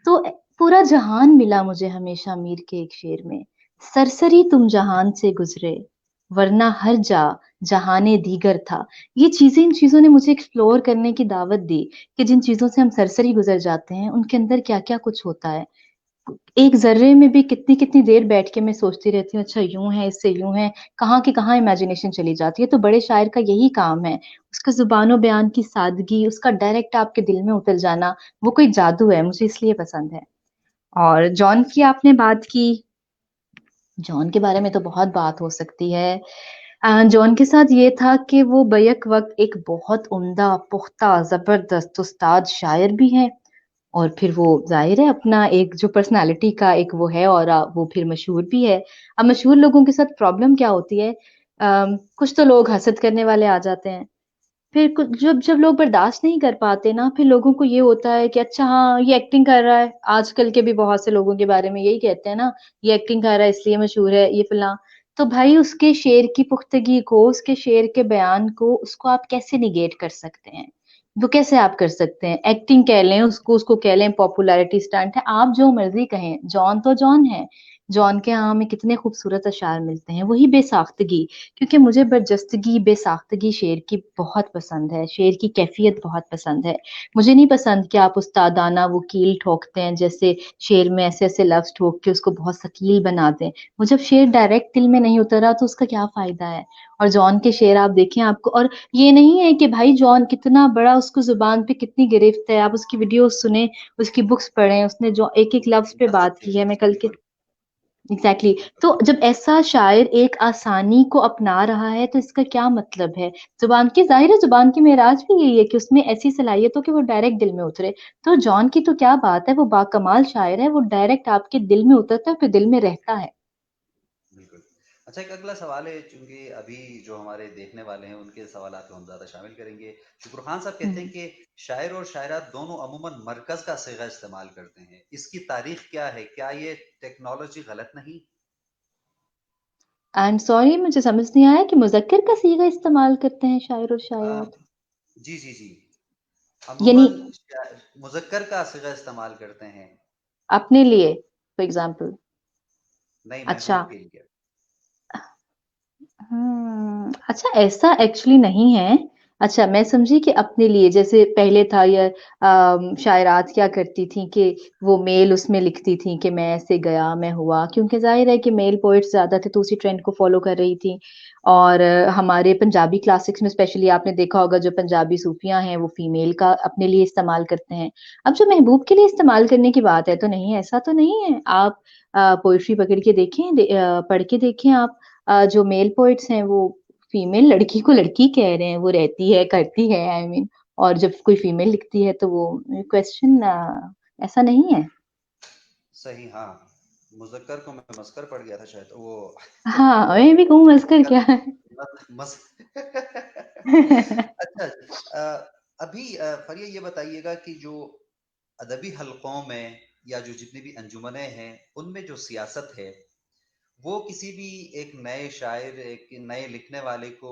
Speaker 2: तो पूरा जहान मिला मुझे हमेशा मीर के एक शेर में। सरसरी तुम जहान से गुजरे, वरना हर जा जहाने दीगर था। ये चीजें, इन चीजों ने मुझे एक्सप्लोर करने की दावत दी कि जिन चीजों से हम सरसरी गुजर जाते हैं उनके अंदर क्या क्या कुछ होता है। एक जर्रे में भी कितनी कितनी देर बैठ के मैं सोचती रहती हूँ, अच्छा यूं है, इससे यूं है, कहाँ की कहाँ इमेजिनेशन चली जाती है। तो बड़े शायर का यही काम है, उसका जुबानो बयान की सादगी, उसका डायरेक्ट आपके दिल में उतर जाना, वो कोई जादू है, मुझे इसलिए पसंद है। और जॉन की आपने बात की, जॉन के बारे में तो बहुत बात हो सकती है। जॉन के साथ ये था कि वो बैक वक्त एक बहुत उम्दा, पुख्ता, जबरदस्त उस्ताद शायर भी है, और फिर वो जाहिर है अपना एक जो पर्सनालिटी का एक वो है, और वो फिर मशहूर भी है। अब मशहूर लोगों के साथ प्रॉब्लम क्या होती है, कुछ तो लोग हसद करने वाले आ जाते हैं। फिर जब जब लोग बर्दाश्त नहीं कर पाते ना, फिर लोगों को ये होता है कि अच्छा हाँ ये एक्टिंग कर रहा है। आजकल के भी बहुत से लोगों के बारे में यही कहते हैं ना, ये एक्टिंग कर रहा है इसलिए मशहूर है, ये फला। तो भाई उसके शेर की पुख्तगी को, उसके शेर के बयान को, उसको आप कैसे निगेट कर सकते हैं? वो कैसे आप कर सकते हैं? एक्टिंग कह लें उसको, उसको कह लें पॉपुलैरिटी स्टंट है, आप जो मर्जी कहें, जॉन तो जॉन है। जॉन के यहाँ हमें कितने खूबसूरत अशआर मिलते हैं, वही बेसाख्तगी, क्योंकि मुझे बरजस्तगी, बेसाख्तगी शेर की बहुत पसंद है, शेर की कैफ़ियत बहुत पसंद है। मुझे नहीं पसंद कि आप उस्तादाना वो कील ठोकते हैं, जैसे शेर में ऐसे-ऐसे लफ्ज़ ठोक के उसको बहुत सकील बना दें। वो जब शेर डायरेक्ट दिल में नहीं उतरा तो उसका क्या फ़ायदा है? और जॉन के शेर आप देखें आपको, और ये नहीं है कि भाई जॉन कितना बड़ा, उसको ज़ुबान पे कितनी गिरफ्त है, आप उसकी वीडियोज़ सुनें, उसकी बुक्स पढ़ें, उसने जो एक-एक लफ्ज़ पे
Speaker 1: कसरत
Speaker 2: बात
Speaker 1: से
Speaker 2: की है, मैं कल के
Speaker 1: बिल्कुल।
Speaker 2: एग्ज़ैक्टली। तो जब ऐसा शायर एक आसानी को अपना रहा है, तो इसका क्या मतलब है? ज़ुबान की, ज़ाहिर है ज़ुबान की मेराज भी यही है कि उसमें ऐसी सलाहियत हो कि वो डायरेक्ट दिल में उतरे। तो जॉन की तो क्या बात है, वो बाकमाल शायर है, वो डायरेक्ट आपके दिल में उतरता है, फिर दिल में रहता है।
Speaker 1: बिल्कुल। अच्छा, एक अगला सवाल है, चूँकि अभी जो हमारे देखने वाले हैं उनके सवालात को हम ज़्यादा शामिल करेंगे। शुक्र खान साहब कहते हैं
Speaker 2: हुँ।
Speaker 1: कि शायर और शायरात दोनों अमूमन मरकज़ का सिगा इस्तेमाल करते हैं। इसकी तारीख क्या है? क्या ये टेक्नोलॉजी गलत नहीं?
Speaker 2: आई एम सॉरी, मुझे समझ नहीं आया कि मुज़क्कर का सीगा इस्तेमाल करते हैं शायर और
Speaker 1: अ,
Speaker 2: शायरात?
Speaker 1: जी, जी, जी।
Speaker 2: यानी
Speaker 1: अमूमन मुज़क्कर का सिगा इस्तेमाल करते हैं।
Speaker 2: अपने लिए फॉर एग्ज़ाम्पल?
Speaker 1: नहीं,
Speaker 2: अच्छा।
Speaker 1: महबूब के लिए।
Speaker 2: अच्छा, ऐसा एक्चुअली नहीं है। अच्छा, मैं समझी कि अपने लिए, जैसे पहले था ये शायरात क्या करती थीं कि वो मेल उसमें लिखती थीं कि मैं ऐसे गया, मैं हुआ, क्योंकि ज़ाहिर है कि मेल पोएट्स ज़्यादा थे तो उसी ट्रेंड को फ़ॉलो कर रही थीं। और हमारे पंजाबी क्लासिक्स में स्पेशली आपने देखा होगा, जो पंजाबी सूफियाँ हैं वो फीमेल का अपने लिए इस्तेमाल करते हैं। अब जो महबूब के लिए इस्तेमाल करने की बात है तो नहीं, ऐसा तो नहीं है। आप पोएट्री पकड़ के देखें, पढ़ के देखें आप, जो मेल पोएट्स हैं वो फीमेल लड़की को लड़की कह रहे हैं, वो रहती है, करती है, आई मीन। और जब कोई फीमेल लिखती है तो वो क्वेश्चन, ऐसा नहीं है।
Speaker 1: सही, हाँ। मुज़क्कर को मैं मस्कर पड़ गया था शायद, वो
Speaker 2: हाँ, मैं भी कहूँ मस्कर
Speaker 1: मुज़क्कर
Speaker 2: क्या है।
Speaker 1: मस मस अच्छा, अभी फ़रिया ये बताइएगा कि जो अदबी हलकों में या जो जितनी भी अंजुमनें हैं, उनमें जो सियासत है, वो किसी भी एक नए शायर, एक नए लिखने वाले को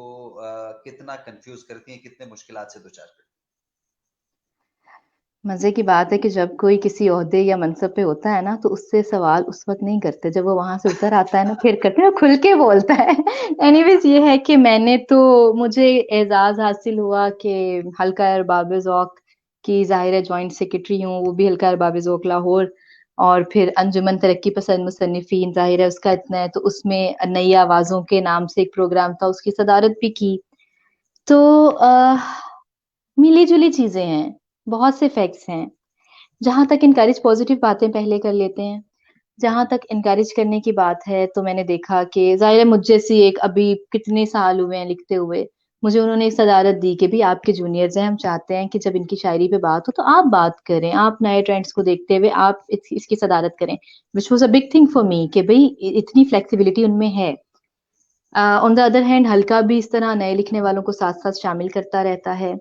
Speaker 1: कितना कन्फ्यूज़ करती हैं, कितने मुश्किलात से दो-चार करती
Speaker 2: मज़े की बात है कि जब कोई किसी ओहदे या मनसब पे होता है ना, तो उससे सवाल उस वक़्त नहीं करते, जब वो वहाँ से उतर आता है ना, फिर करते हैं, वो खुल के बोलता है। एनीवेज़ ये है कि मुझे एज़ाज़ हासिल हुआ कि हल्का अरबाब ज़ौक़ की, ज़ाहिर है, जॉइंट सेक्रेटरी हूँ, वो भी हल्का अरबाब ज़ौक़ लाहौर। और फिर अंजुमन तरक्की पसंद मुसन्निफ़ीन, ज़ाहिर है उसका इतना है, तो उसमें नई आवाज़ों के नाम से एक प्रोग्राम था, उसकी सदारत भी की। तो मिली-जुली चीज़ें हैं, बहुत से फैक्ट्स हैं। जहाँ तक इनकरेज पॉज़िटिव बातें पहले कर लेते हैं। जहाँ तक इनकरेज करने की बात है, तो मैंने देखा कि ज़ाहिर है मुझ जैसी एक, अभी कितने साल हुए हैं लिखते हुए, मुझे उन्होंने एक सदारत दी कि भई आपके जूनियर्स हैं, हम चाहते हैं कि जब इनकी शायरी पे बात हो तो आप बात करें, आप नए ट्रेंड्स को देखते हुए आप इसकी सदारत करें। Which was a big thing for me कि भई इतनी फ्लेक्सिबिलिटी उनमें है। ऑन द अदर हैंड हल्का भी इस तरह नए लिखने वालों को साथ-साथ शामिल करता रहता है।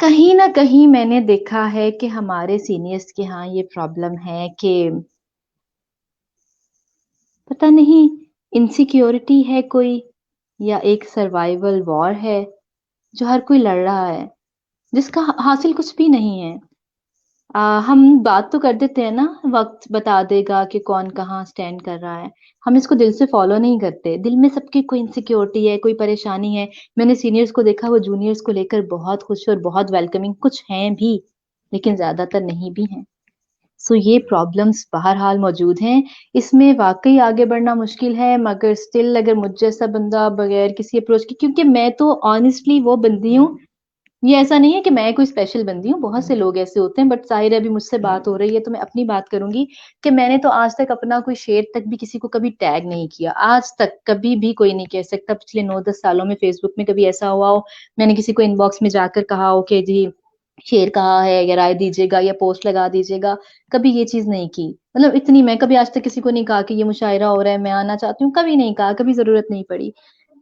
Speaker 2: कहीं न कहीं मैंने देखा है कि हमारे सीनियर्स के यहाँ ये प्रॉब्लम है कि पता नहीं इनसिक्योरिटी है कोई, या एक सर्वाइवल वॉर है, जो हर कोई लड़ रहा है, जिसका हासिल कुछ भी नहीं है। हम बात तो कर देते हैं ना, वक़्त बता देगा कि कौन कहाँ स्टैंड कर रहा है। हम इसको दिल से फ़ॉलो नहीं करते। दिल में सबकी कोई इनसिक्योरिटी है, कोई परेशानी है। मैंने सीनियर्स को देखा, वो जूनियर्स को लेकर बहुत खुश और बहुत वेलकमिंग, कुछ हैं भी, लेकिन ज़्यादातर नहीं भी हैं। सो ये
Speaker 1: हैं।
Speaker 2: प्रॉब्लम्स बहरहाल मौजूद हैं। इसमें वाक़ई आगे बढ़ना मुश्किल है, मगर स्टिल अगर मुझ जैसा बंदा बगैर किसी अप्रोच के, क्योंकि मैं तो ऑनेस्टली वो बंदी हूँ, ये ऐसा नहीं है कि मैं कोई स्पेशल बंदी हूँ, बहुत से लोग ऐसे होते हैं, बट ज़ाहिर है अभी मुझसे बात हो रही है तो मैं अपनी बात करूँगी कि मैंने तो आज तक अपना कोई शेर तक भी किसी को कभी टैग नहीं किया। आज तक कभी भी कोई नहीं कह सकता पिछले 9-10 सालों में फ़ेसबुक में कभी ऐसा हुआ हो, मैंने किसी को इनबॉक्स में जाकर कहा हो कि जी, शेर कहाँ है, या राय दीजिएगा या पोस्ट लगा दीजिएगा, कभी ये चीज़ नहीं की। मतलब इतनी, मैं कभी आज तक किसी को नहीं कहा कि ये मुशायरा हो रहा है, मैं आना चाहती हूँ, कभी नहीं कहा, कभी ज़रूरत नहीं पड़ी।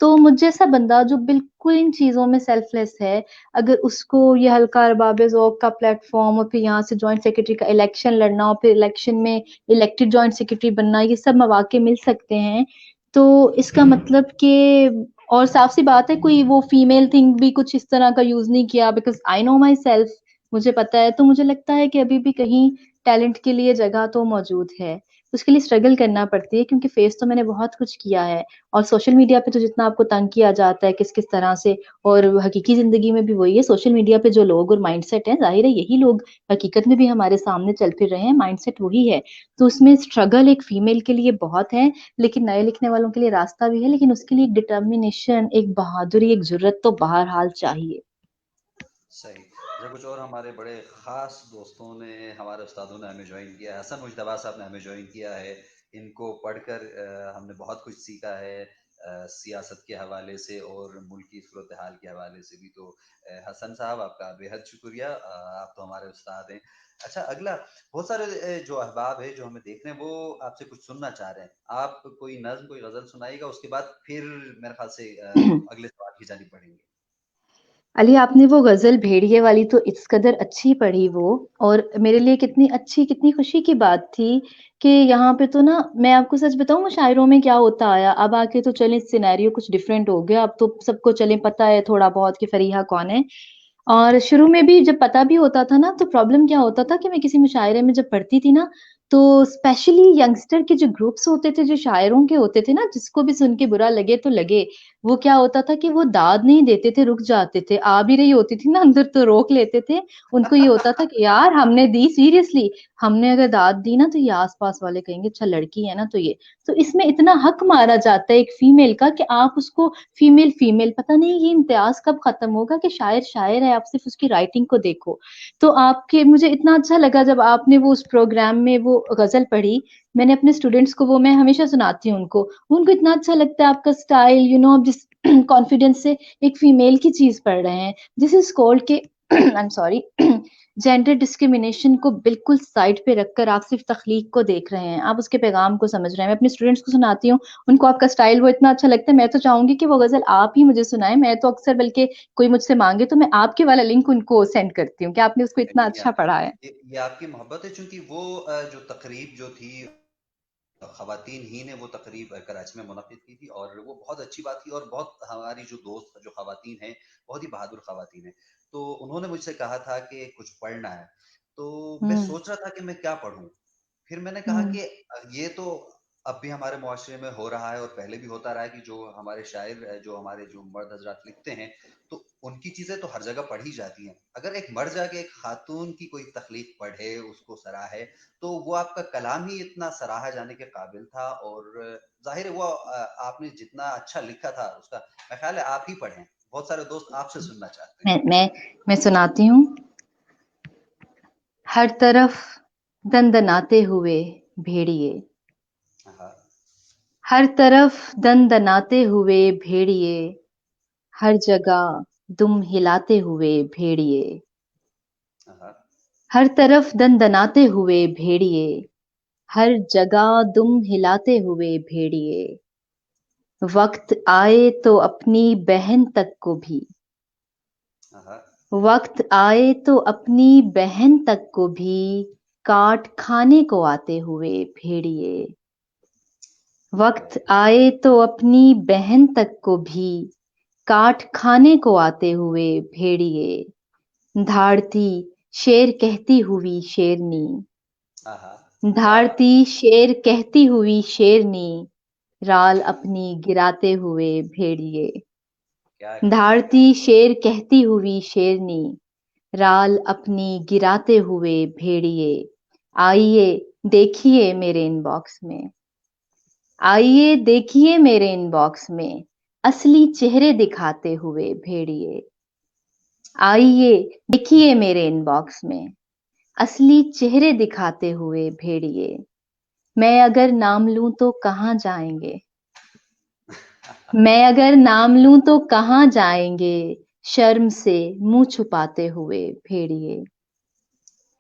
Speaker 2: तो मुझ जैसा बंदा जो बिल्कुल इन चीज़ों में सेल्फलेस है, अगर उसको ये हल्का अरबाब ज़ौक़ का प्लेटफ़ॉर्म और फिर यहाँ से जॉइंट सेक्रेटरी का इलेक्शन लड़ना और फिर इलेक्शन में इलेक्टेड जॉइंट सेक्रेटरी बनना, ये सब मौक़े मिल सकते हैं, तो इसका मतलब कि, और साफ़-सी बात है, कोई वो फीमेल थिंग भी कुछ इस तरह का यूज़ नहीं किया, because I know my self, मुझे पता है, तो मुझे लगता है कि अभी भी कहीं टैलेंट के लिए जगह तो मौजूद है। उसके लिए स्ट्रगल करना पड़ती है क्योंकि फेस तो मैंने बहुत कुछ किया है और सोशल मीडिया पे तो जितना आपको तंग किया जाता है किस-किस तरह से और हकीकी ज़िंदगी में भी वही है, सोशल मीडिया पे जो लोग और माइंडसेट है, ज़ाहिर है यही लोग हकीकत में भी हमारे सामने चल फिर रहे हैं, माइंडसेट वही है। तो उसमें स्ट्रगल एक फीमेल के लिए बहुत है, लेकिन नए लिखने वालों के लिए रास्ता भी है, लेकिन उसके लिए एक डिटर्मिनेशन, एक बहादुरी, एक जुर्रत तो बहरहाल चाहिए।
Speaker 1: सही। अच्छा, कुछ और हमारे बड़े ख़ास दोस्तों ने, हमारे उस्तादों ने हमें जॉइन किया है। हसन मुज्तबा साहब ने हमें जॉइन किया है। इनको पढ़कर हमने बहुत कुछ सीखा है, सियासत के हवाले से और मुल्क की सूरत-ए-हाल के हवाले से भी। तो हसन साहब, आपका बेहद शुक्रिया। आप तो हमारे उस्ताद हैं। अच्छा, अगला, बहुत सारे जो अहबाब हैं, जो हमें देख रहे हैं, वो आपसे कुछ सुनना चाह रहे हैं। आप कोई नज़्म, कोई ग़ज़ल सुनाइएगा, उसके बाद फिर मेरे ख़्याल से अगले सवाल की जानिब बढ़ेंगे।
Speaker 2: अली आपने वो गज़ल भेड़िए वाली तो इस कदर अच्छी पढ़ी वो और मेरे लिए कितनी अच्छी, कितनी खुशी की बात थी कि यहाँ पे तो ना मैं आपको सच बताऊँ मुशायरों में क्या होता आया, अब आके तो चलें सिनेरियो कुछ डिफरेंट हो गया, अब तो सबको चलें पता है थोड़ा बहुत कि फरीहा कौन है। और शुरू में भी जब पता भी होता था ना, तो प्रॉब्लम क्या होता था कि मैं किसी मुशायरे में जब पढ़ती थी ना, तो स्पेशली यंगस्टर के जो ग्रुप्स होते थे, जो शायरों के होते थे ना, जिसको भी सुन के बुरा लगे तो लगे, वो क्या होता था कि वो दाद नहीं देते थे, रुक जाते थे। आ भी रही होती थी ना अंदर तो रोक लेते थे। उनको ये होता था कि यार हमने दी सीरियसली, हमने अगर दाद दी ना तो ये आस-पास वाले कहेंगे अच्छा लड़की है ना तो ये। तो इसमें इतना हक मारा जाता है एक फीमेल का कि आप उसको फीमेल फीमेल पता नहीं ये इम्तियाज़ कब खत्म होगा कि शायर शायर है, आप सिर्फ़ उसकी राइटिंग को देखो। तो आपके मुझे इतना अच्छा लगा जब आपने वो उस प्रोग्राम में वो गज़ल पढ़ी, मैंने अपने स्टूडेंट्स को वो मैं हमेशा सुनाती हूँ उनको। उनको इतना अच्छा लगता है आपका स्टाइल यू नो आप जिस कॉन्फिडेंस से एक फीमेल की चीज़ पढ़ रहे हैं। दिस इज़ कॉल्ड कि I am sorry gender discrimination को बिल्कुल साइड पे रखकर आप सिर्फ़ तख्लीक को देख रहे हैं, आप उसके पैगाम को समझ रहे हैं। मैं अपने स्टूडेंट्स को सुनाती हूँ, उनको आपका स्टाइल वो इतना अच्छा लगता है, मैं तो चाहूँगी कि वो गज़ल आप ही मुझे सुनाएँ। मैं तो अक्सर बल्कि कोई मुझसे माँगे तो मैं आपके वाला लिंक उनको सेंड करती हूँ कि आपने उसको इतना
Speaker 1: नहीं,
Speaker 2: अच्छा पढ़ा है।
Speaker 1: ये आपकी मोहब्बत है, चूँकि वो जो तकरीब जो थी, ख़वातीन ही ने वो तकरीब कराची में मुनक़्क़िद की थी, और वो बहुत अच्छी बात थी। और बहुत हमारी जो दोस्त जो ख़वातीन हैं, बहुत ही बहादुर ख़वातीन हैं। तो उन्होंने मुझसे कहा था कि कुछ पढ़ना है, तो मैं
Speaker 2: हुँ,
Speaker 1: सोच रहा था कि मैं क्या पढ़ूँ? फिर मैंने कहा
Speaker 2: हुँ,
Speaker 1: कि ये तो अब भी हमारे मुआशरे में हो रहा है, और पहले भी होता रहा है कि जो हमारे शायर, जो हमारे जो मर्द हज़रात लिखते हैं, तो उनकी चीज़ें तो हर जगह पढ़ी जाती हैं। अगर एक मर्द जाके एक खातून की कोई तख्लीक पढ़े, उसको सराहे, तो वो आपका कलाम ही इतना सराहा जाने के काबिल था। और ज़ाहिर है वो आपने जितना अच्छा लिखा था उसका, मेरा ख़्याल है आप ही पढ़ें। बहुत सारे दोस्त आपसे सुनना चाहते हैं।
Speaker 2: मैं सुनाती हूँ। हर तरफ दंदनाते हुए भेड़िए,
Speaker 1: हाँ,
Speaker 2: हर तरफ दंदनाते हुए भेड़िए, हर जगह दुम हिलाते हुए भेड़िए,
Speaker 1: हाँ,
Speaker 2: हर तरफ दंदनाते हुए भेड़िए, हर जगह दुम हिलाते हुए भेड़िए, वक्त आए तो अपनी बहन तक को भी,
Speaker 1: हाँ,
Speaker 2: वक्त आए तो अपनी बहन तक को भी काट खाने को आते हुए भेड़िए, वक्त आए तो अपनी बहन तक को भी काट खाने को आते हुए भेड़िए, धाड़ती शेर कहती हुई शेरनी,
Speaker 1: हाँ, हाँ, क्या बात
Speaker 2: धाड़ती शेर कहती हुई शेरनी, राल अपनी गिराते हुए भेड़िए,
Speaker 1: क्या कहने
Speaker 2: धाड़ती शेर कहती हुई शेरनी, राल अपनी गिराते हुए भेड़िए, आइए देखिए मेरे इनबॉक्स में, आइए देखिए मेरे इनबॉक्स में असली चेहरे दिखाते हुए भेड़िए, आइए देखिए मेरे इनबॉक्स में असली चेहरे दिखाते हुए भेड़िए, मैं अगर नाम लूं तो कहाँ जाएंगे, मैं अगर नाम लूं तो कहाँ जाएंगे, शर्म से मुंह छुपाते हुए भेड़िए,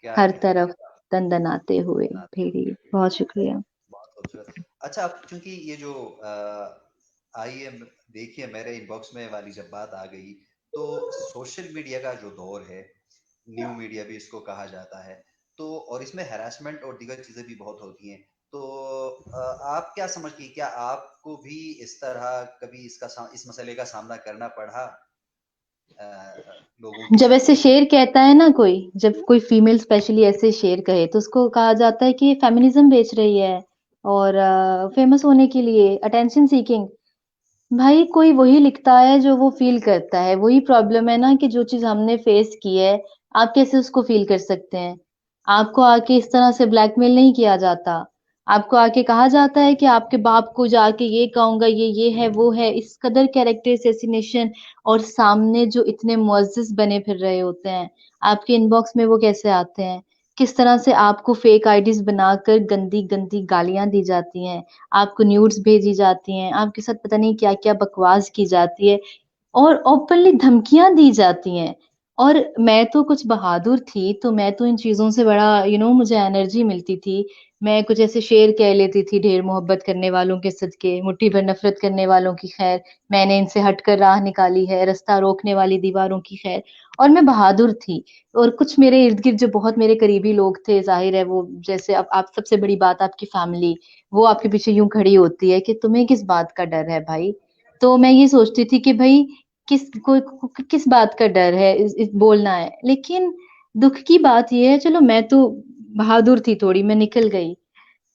Speaker 1: क्या
Speaker 2: हर
Speaker 1: कहने
Speaker 2: तरफ
Speaker 1: की बात
Speaker 2: दंदनाते हुए
Speaker 1: बनाते
Speaker 2: भेड़िए।
Speaker 1: हुए
Speaker 2: बहुत
Speaker 1: भेड़िए।
Speaker 2: शुक्रिया।
Speaker 1: बहुत खूबसूरत। अच्छा, अब चूंकि ये जो आइए देखिए मेरे इनबॉक्स में वाली जब बात आ गई, तो सोशल मीडिया का जो दौर है, न्यू मीडिया भी इसको कहा जाता है, तो और इसमें हैरेसमेंट और दीगर चीजें भी बहुत होती हैं। तो आप क्या समझती हैं, क्या आपको भी इस तरह कभी इस मसले का सामना करना पड़ा लोगों की
Speaker 2: जब
Speaker 1: तरफ
Speaker 2: ऐसे
Speaker 1: से?
Speaker 2: शेर कहता है ना कोई, जब कोई फीमेल स्पेशली ऐसे शेर कहे तो उसको कहा जाता है कि ये फेमिनिज्म बेच रही है, और फेमस होने के लिए अटेंशन सीकिंग। भाई कोई वही लिखता है जो वो फील करता है। वही प्रॉब्लम है ना कि जो चीज हमने फेस की है, आप कैसे उसको फील कर सकते हैं? आपको आके इस तरह से ब्लैकमेल नहीं किया जाता। आपको आके कहा जाता है कि आपके बाप को जाके ये कहूंगा, ये है वो है। इस कदर कैरेक्टर असैसिनेशन। और सामने जो इतने मुअज्जिज बने फिर रहे होते हैं, आपके इनबॉक्स में वो कैसे आते हैं? किस तरह से आपको फेक आईडीज बनाकर गंदी गंदी गालियां दी जाती हैं, आपको न्यूड्स भेजी जाती हैं, आपके साथ पता नहीं क्या क्या बकवास की जाती है, और ओपनली धमकियां दी जाती हैं। और मैं तो कुछ बहादुर थी, तो मैं तो इन चीजों से बड़ा मुझे एनर्जी मिलती थी। मैं कुछ ऐसे शेर कह लेती थी, ढेर मोहब्बत करने वालों के सदके मुट्ठी भर नफरत करने वालों की खैर, मैंने इनसे हटकर राह निकाली है, रास्ता रोकने वाली दीवारों की खैर। और मैं बहादुर थी। और कुछ मेरे इर्द गिर्द जो बहुत मेरे करीबी लोग थे, जाहिर है वो, जैसे अब आप, सबसे बड़ी बात आपकी फैमिली, वो आपके पीछे यूं खड़ी होती है कि तुम्हें किस बात का डर है भाई। तो मैं ये सोचती थी कि भाई किस बात का डर है, इस बोलना है। लेकिन दुख की बात ये है, चलो मैं तो बहादुर थी थोड़ी, मैं निकल गई।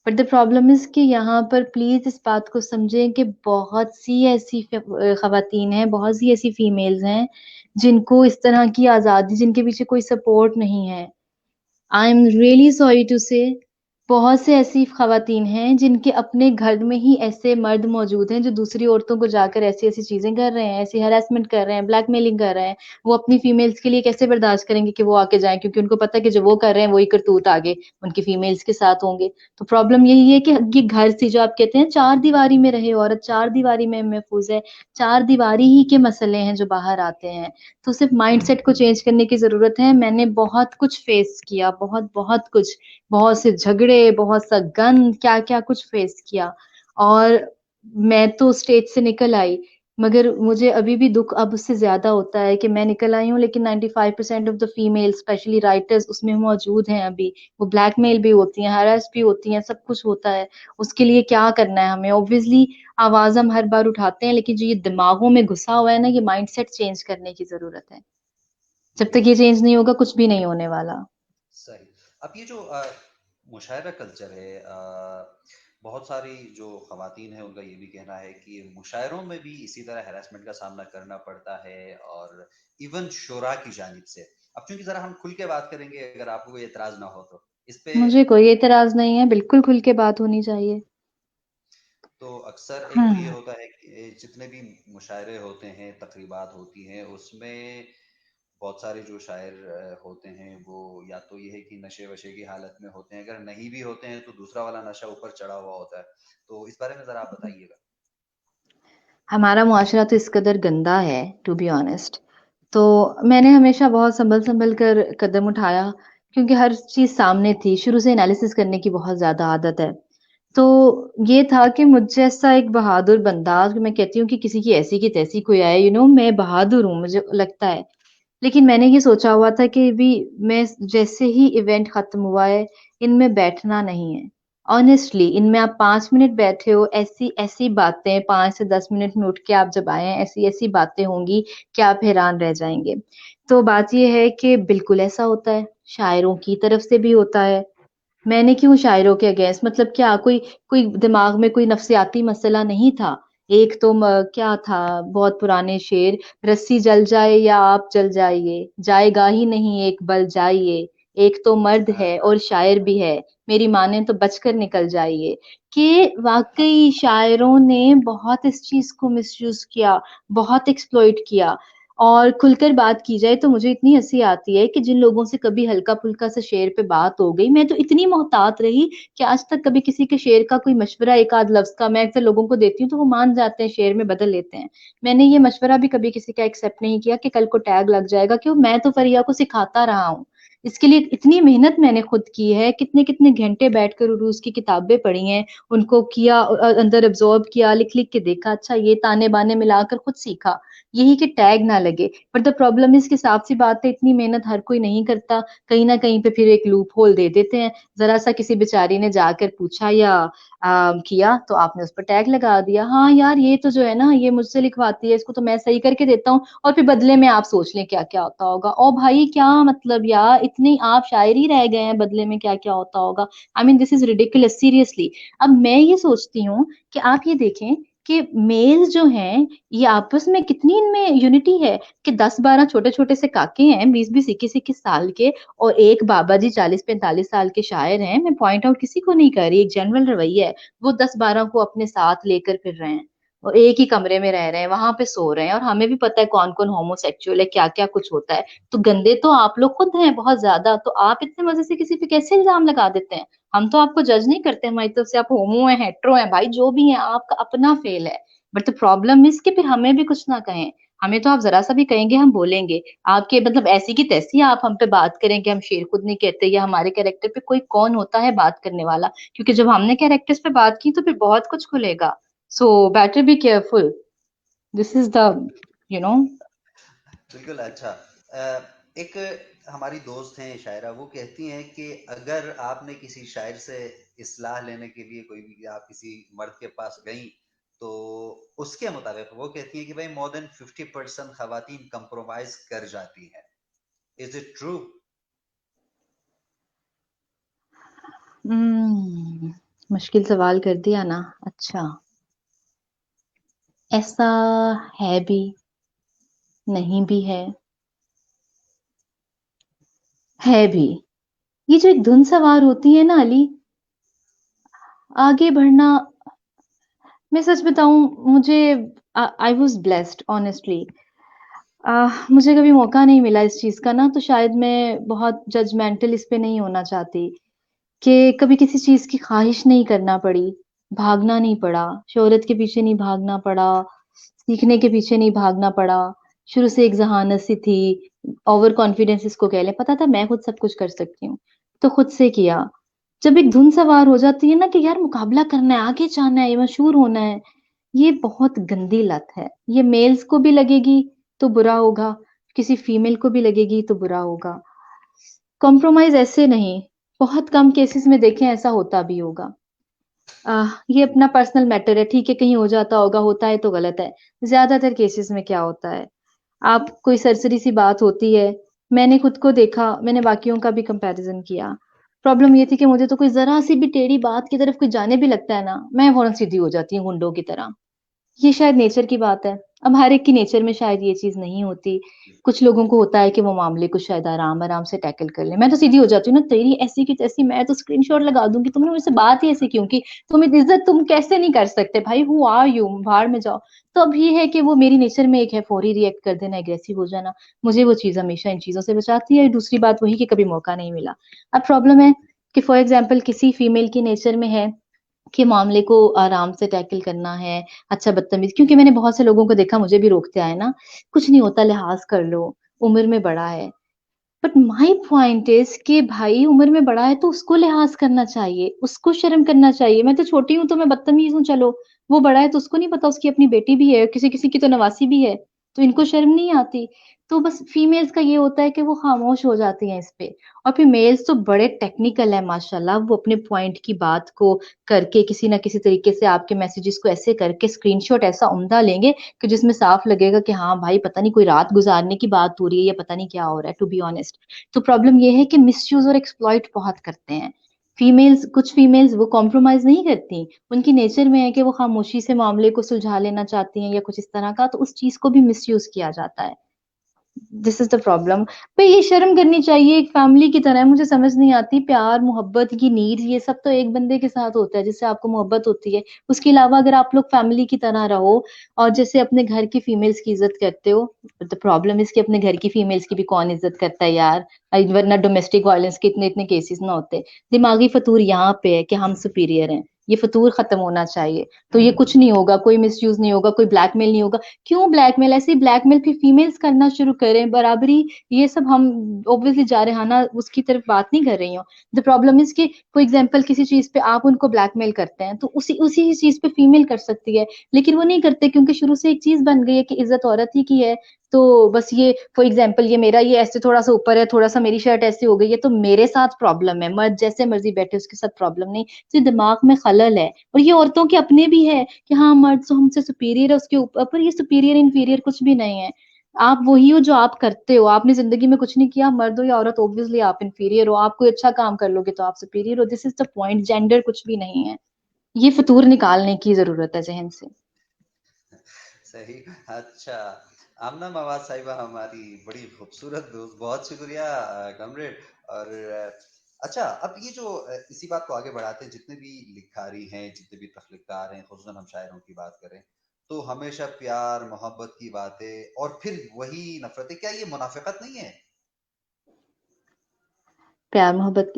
Speaker 2: बट द प्रॉब्लम इज कि यहाँ पर प्लीज इस बात को समझें कि बहुत सी ऐसी खवातीन हैं, बहुत सी ऐसी फीमेल्स हैं जिनको इस तरह की आजादी, जिनके पीछे कोई सपोर्ट नहीं है। I am really sorry to say, बहुत से ऐसी खवातीन हैं जिनके अपने घर में ही ऐसे मर्द मौजूद हैं जो दूसरी औरतों को जाकर ऐसी ऐसी चीजें कर रहे हैं, ऐसी हरासमेंट कर रहे हैं, ब्लैकमेलिंग कर रहे हैं। वो अपनी फीमेल्स के लिए कैसे बर्दाश्त करेंगे कि वो आके जाएं, क्योंकि उनको पता है कि जो वो कर रहे हैं वही करतूत आगे उनकी फीमेल्स के साथ होंगे। तो प्रॉब्लम यही है कि ये घर से, जो आप कहते हैं चार दीवारी में रहे औरत, चार दीवारी में महफूज है, चार दीवारी ही के मसले हैं जो बाहर आते हैं। तो सिर्फ माइंडसेट को चेंज करने की जरूरत है। मैंने बहुत कुछ फेस किया, बहुत बहुत कुछ, बहुत से झगड़े, बहुत सा गन, क्या क्या कुछ फेस किया। और मैं तो स्टेज से निकल आई। मगर मुझे अभी भी दुख अब उससे ज्यादा होता है कि मैं निकल आई हूँ, लेकिन 95% of the female specially writers उसमें मौजूद हैं अभी। वो ब्लैकमेल भी होती हैं, हरास भी होती हैं, सब कुछ होता है। उसके लिए क्या करना है हमें? ऑब्वियसली आवाज हम हर बार उठाते हैं, लेकिन जो ये दिमागों में घुसा हुआ है ना, ये माइंडसेट चेंज करने की जरूरत है। जब तक ये चेंज नहीं होगा, कुछ भी नहीं होने वाला।
Speaker 1: सही। अब ये जो मुशायरा कल्चर है, बहुत सारी जो ख़वातीन हैं उनका ये भी कहना है कि मुशायरों में भी इसी तरह हैरेसमेंट का सामना करना पड़ता है, और इवन शुरा की जानिब से। अब चूंकि ज़रा हम खुल के बात करेंगे, अगर आपको कोई एतराज़ ना हो तो इस पे।
Speaker 2: मुझे कोई एतराज नहीं है, बिल्कुल खुल के बात होनी चाहिए।
Speaker 1: तो अक्सर एक तो ये
Speaker 2: हम्म।
Speaker 1: होता है कि जितने भी मुशायरे होते हैं, तकरीबात होती हैं, उसमें बहुत सारे जो शायर होते हैं वो या तो ये है कि नशे वशे की हालत में होते हैं, अगर नहीं भी होते हैं तो दूसरा वाला नशा ऊपर चढ़ा हुआ होता है। तो इस बारे में ज़रा आप बताइएगा।
Speaker 2: हमारा मुआशरा तो इस कदर गंदा है, टू बी ऑनेस्ट। तो मैंने हमेशा बहुत संभल संभल कर कदम उठाया, क्योंकि हर चीज सामने थी। शुरू से एनालिसिस करने की बहुत ज्यादा आदत है। तो ये था कि मुझ जैसा एक बहादुर बंदा, मैं कहती हूँ कि किसी की ऐसी की तैसी कोई आए, मैं बहादुर हूँ, मुझे लगता है। लेकिन मैंने ये सोचा हुआ था कि भी मैं, जैसे ही इवेंट खत्म हुआ है, इनमें बैठना नहीं है। ऑनेस्टली इनमें आप 5 मिनट बैठे हो, ऐसी ऐसी बातें, 5 से 10 मिनट में उठ के आप जब आए हैं, ऐसी ऐसी बातें होंगी कि आप हैरान रह जाएंगे। तो बात यह है कि बिल्कुल ऐसा होता है, शायरों की तरफ से भी होता है। मैंने क्यों शायरों के अगेंस्ट, मतलब क्या कोई कोई दिमाग में कोई नफसियाती मसला नहीं था? एक तो क्या था, बहुत पुराने शेर, रस्सी जल जाए या आप जल जाइए, जाएगा ही नहीं एक बल जाइए, एक तो मर्द है और शायर भी है, मेरी माने तो बचकर निकल जाइए। कि वाकई शायरों ने बहुत इस चीज को मिसयूज किया, बहुत एक्सप्लॉइट किया। और खुलकर बात की जाए तो मुझे इतनी हंसी आती है कि जिन लोगों से कभी हल्का फुल्का से शेर पे बात हो गई, मैं तो इतनी मोहतात रही कि आज तक कभी किसी के शेर का कोई मशवरा, एक आध लफ्ज का, मैं अक्सर लोगों को देती हूँ तो वो मान जाते हैं, शेर में बदल लेते हैं। मैंने ये मशवरा भी कभी किसी का एक्सेप्ट नहीं किया कि कल को टैग लग जाएगा, क्यों? मैं तो फरिया को सिखाता रहा हूँ। इसके लिए इतनी मेहनत मैंने खुद की है, कितने कितने घंटे बैठकर उर्दू की किताबें पढ़ी हैं, उनको किया, अंदर एब्जॉर्ब किया, लिख लिख के देखा, अच्छा ये ताने बाने मिलाकर खुद सीखा, यही कि टैग ना लगे। बट द प्रॉब्लम इसके साफ सी बात है, इतनी मेहनत हर कोई नहीं करता। कहीं ना कहीं पे फिर एक लूप होल दे देते हैं। जरा सा किसी बेचारी ने जाकर पूछा या किया तो आपने उस पर टैग लगा दिया, हाँ यार ये तो जो है ना, ये मुझसे लिखवाती है, इसको तो मैं सही करके देता हूँ, और फिर बदले में आप सोच लें क्या क्या होता होगा। ओ भाई क्या मतलब यार, इतनी आप शायर ही रह गए हैं, बदले में क्या क्या होता होगा। I mean this is ridiculous seriously. अब मैं ये सोचती हूँ कि आप ये देखें कि मेल्स जो हैं ये आपस में कितनी इनमें यूनिटी है, कि 10-12 छोटे छोटे से काके हैं, 20-20 21-21 साल के, और एक बाबा जी 40-45 साल के शायर हैं। मैं पॉइंट आउट किसी को नहीं कर रही, एक जनरल रवैया है। वो 10-12 को अपने साथ लेकर फिर रहे हैं और एक ही कमरे में रह रहे हैं, वहां पे सो रहे हैं, और हमें भी पता है कौन कौन होमोसेक्सुअल है, क्या क्या कुछ होता है। तो गंदे तो आप लोग खुद हैं बहुत ज्यादा, तो आप इतने मजे से किसी पे कैसे इल्जाम लगा देते हैं? हम तो आपको जज नहीं करते हमारी तरफ से, आप होमो है, हेट्रो है, भाई जो भी है आपका अपना फेल है। बट द प्रॉब्लम इज कि फिर हमें भी कुछ ना कहें। हमें तो आप जरा सा भी कहेंगे हम बोलेंगे। आपके मतलब ऐसी की तैसी आप हम पे बात करेंगे, हम शेर खुद नहीं कहते, या हमारे कैरेक्टर पे कोई कौन होता है बात करने वाला? क्योंकि जब हमने कैरेक्टर्स पे बात की तो फिर बहुत कुछ खुलेगा। So better be careful. This is the you know
Speaker 1: बिल्कुल। अच्छा, एक हमारी दोस्त हैं शायरा, वो कहती हैं कि अगर आपने किसी शायर से इस्लाह लेने के लिए कोई भी आप किसी मर्द के पास गई, तो उसके मुताबिक वो कहती हैं कि भाई मोर देन 50% खवातीन कंप्रोमाइज कर जाती हैं। Is it true?
Speaker 2: मुश्किल सवाल कर दिया ना। अच्छा, ऐसा है भी, नहीं भी है भी। ये जो एक धुन सवार होती है ना अली, आगे बढ़ना, मैं सच बताऊं, मुझे आई वॉज ब्लेस्ड ऑनेस्टली। मुझे कभी मौका नहीं मिला इस चीज का ना, तो शायद मैं बहुत जजमेंटल इस पे नहीं होना चाहती, कि कभी किसी चीज की ख्वाहिश नहीं करना पड़ी, भागना नहीं पड़ा, शोहरत के पीछे नहीं भागना पड़ा, सीखने के पीछे नहीं भागना पड़ा। शुरू से एक जहानत सी थी, ओवर कॉन्फिडेंस इसको कह ले, पता था मैं खुद सब कुछ कर सकती हूँ, तो खुद से किया। जब एक धुन सवार हो जाती है ना कि यार मुकाबला करना है, आगे जाना है, मशहूर होना है, ये बहुत गंदी लत है। ये मेल्स को भी लगेगी तो बुरा होगा, किसी फीमेल को भी लगेगी तो बुरा होगा। कॉम्प्रोमाइज ऐसे नहीं, बहुत कम केसेस में देखें ऐसा होता भी होगा। ये अपना पर्सनल मैटर है, ठीक है, कहीं हो जाता होगा, होता है तो गलत है। ज्यादातर केसेस में क्या होता है, आप कोई सरसरी सी बात होती है, मैंने खुद को देखा, मैंने बाकियों का भी कंपैरिजन किया। प्रॉब्लम ये थी कि मुझे तो कोई जरा सी भी टेढ़ी बात की तरफ कोई जाने भी लगता है ना, मैं फौरन सीधी हो जाती हूँ गुंडों की तरह। ये शायद नेचर की बात है। अब हर एक की नेचर में शायद ये चीज नहीं होती। कुछ लोगों को होता है कि वो मामले को शायद आराम आराम से टैकल कर ले। मैं तो सीधी हो जाती हूँ ना, तेरी ऐसी की तैसी, मैं तो स्क्रीनशॉट लगा दूंगी, तुमने मुझसे बात ही ऐसी क्यों की, तुम इज्जत तुम कैसे नहीं कर सकते भाई, हु आर यू, भाड़ में जाओ। तो अब ये है कि वो मेरी नेचर में एक है, फौरी रिएक्ट कर देना, एग्रेसिव हो जाना। मुझे वो चीज हमेशा इन चीजों से बचाती है। दूसरी बात वही कि कभी मौका नहीं मिला। अब प्रॉब्लम है कि फॉर एग्जाम्पल किसी फीमेल की नेचर में है कि मामले को आराम से टैकल करना है, अच्छा बदतमीज, क्योंकि मैंने बहुत से लोगों को देखा, मुझे भी रोकते आए ना, कुछ नहीं होता, लिहाज कर लो, उम्र में बड़ा है। बट माई पॉइंट इज कि भाई उम्र में बड़ा है तो उसको लिहाज करना चाहिए, उसको शर्म करना चाहिए। मैं तो छोटी हूँ तो मैं बदतमीज हूँ, चलो, वो बड़ा है तो उसको नहीं पता उसकी अपनी बेटी भी है, किसी किसी की तो नवासी भी है, तो इनको शर्म नहीं आती। तो बस फीमेल्स का ये होता है कि वो खामोश हो जाती हैं इस पे। और फिर मेल्स तो बड़े टेक्निकल है माशाल्लाह, वो अपने पॉइंट की बात को करके किसी ना किसी तरीके से आपके मैसेजेस को ऐसे करके स्क्रीनशॉट ऐसा उम्दा लेंगे कि जिसमें साफ लगेगा कि हाँ भाई पता नहीं कोई रात गुजारने की बात हो रही है या पता नहीं क्या हो रहा है, टू बी ऑनेस्ट। तो प्रॉब्लम ये है कि मिसयूज और एक्सप्लॉइट बहुत करते हैं फीमेल्स। कुछ फीमेल्स वो कॉम्प्रोमाइज नहीं करती, उनकी नेचर में है कि वो खामोशी से मामले को सुलझा लेना चाहती हैं या कुछ इस तरह का, तो उस चीज को भी मिसयूज किया जाता है। This is the problem. पे ये शर्म करनी चाहिए, एक फैमिली की तरह है। मुझे समझ नहीं आती, प्यार मोहब्बत की नीड ये सब तो एक बंदे के साथ होता है जिससे आपको मोहब्बत होती है। उसके अलावा अगर आप लोग फैमिली की तरह रहो और जैसे अपने घर की फीमेल्स की इज्जत करते हो, द प्रॉब्लम इज कि अपने घर की फीमेल्स की भी कौन इज्जत करता है यार। वरना डोमेस्टिक वायलेंस के इतने इतने केसेस ना होते। दिमागी फतूर यहाँ पे है कि हम सुपीरियर हैं, ये फतूर खत्म होना चाहिए। तो ये कुछ नहीं होगा, कोई मिसयूज नहीं होगा, कोई ब्लैकमेल नहीं होगा। क्यों ब्लैकमेल, ऐसे ब्लैकमेल फिर फीमेल्स करना शुरू करें बराबरी। ये सब हम ऑब्वियसली जारहाना उसकी तरफ बात नहीं कर रही हूँ। द प्रॉब्लम इज कि फॉर एग्जाम्पल किसी चीज पे आप उनको ब्लैकमेल करते हैं, तो उसी उसी ही चीज पे फीमेल कर सकती है, लेकिन वो नहीं करते क्योंकि शुरू से एक चीज बन गई है कि इज्जत औरत ही की है। तो बस ये फॉर एग्जाम्पल ये मेरा ये ऐसे थोड़ा सा ऊपर है, थोड़ा सा मेरी शर्ट ऐसी हो गई है तो मेरे साथ प्रॉब्लम है, मर्द जैसे मर्जी बैठे उसके साथ प्रॉब्लम नहीं। तो ये दिमाग में खलल है। और ये औरतों के अपने भी है कि हाँ मर्द तो हमसे सुपीरियर है उसके ऊपर, पर ये सुपीरियर इंफीरियर कुछ भी नहीं है। आप वही हो जो आप करते हो, आपने जिंदगी में कुछ नहीं किया, मर्द हो या औरत, ऑब्वियसली आप इंफीरियर हो, आप कोई अच्छा काम कर लोगे तो आप सुपीरियर हो, this is the point, gender कुछ भी नहीं है। ये फितूर निकालने की जरूरत है जहन से।
Speaker 1: सही। अच्छा, आमना मवाद साहिबा हमारी बड़ी खूबसूरत दोस्त, बहुत शुक्रिया कमरेड। और अच्छा, अब ये जो इसी बात को आगे बढ़ाते हैं, जितने भी लिखारी हैं, जितने भी तख्लीकार हैं, खुसूसन हम शायरों की बात करें, तो हमेशा प्यार मोहब्बत की बातें और फिर वही नफरतें, क्या ये मुनाफिकत नहीं है?
Speaker 2: प्यार मोहब्बत,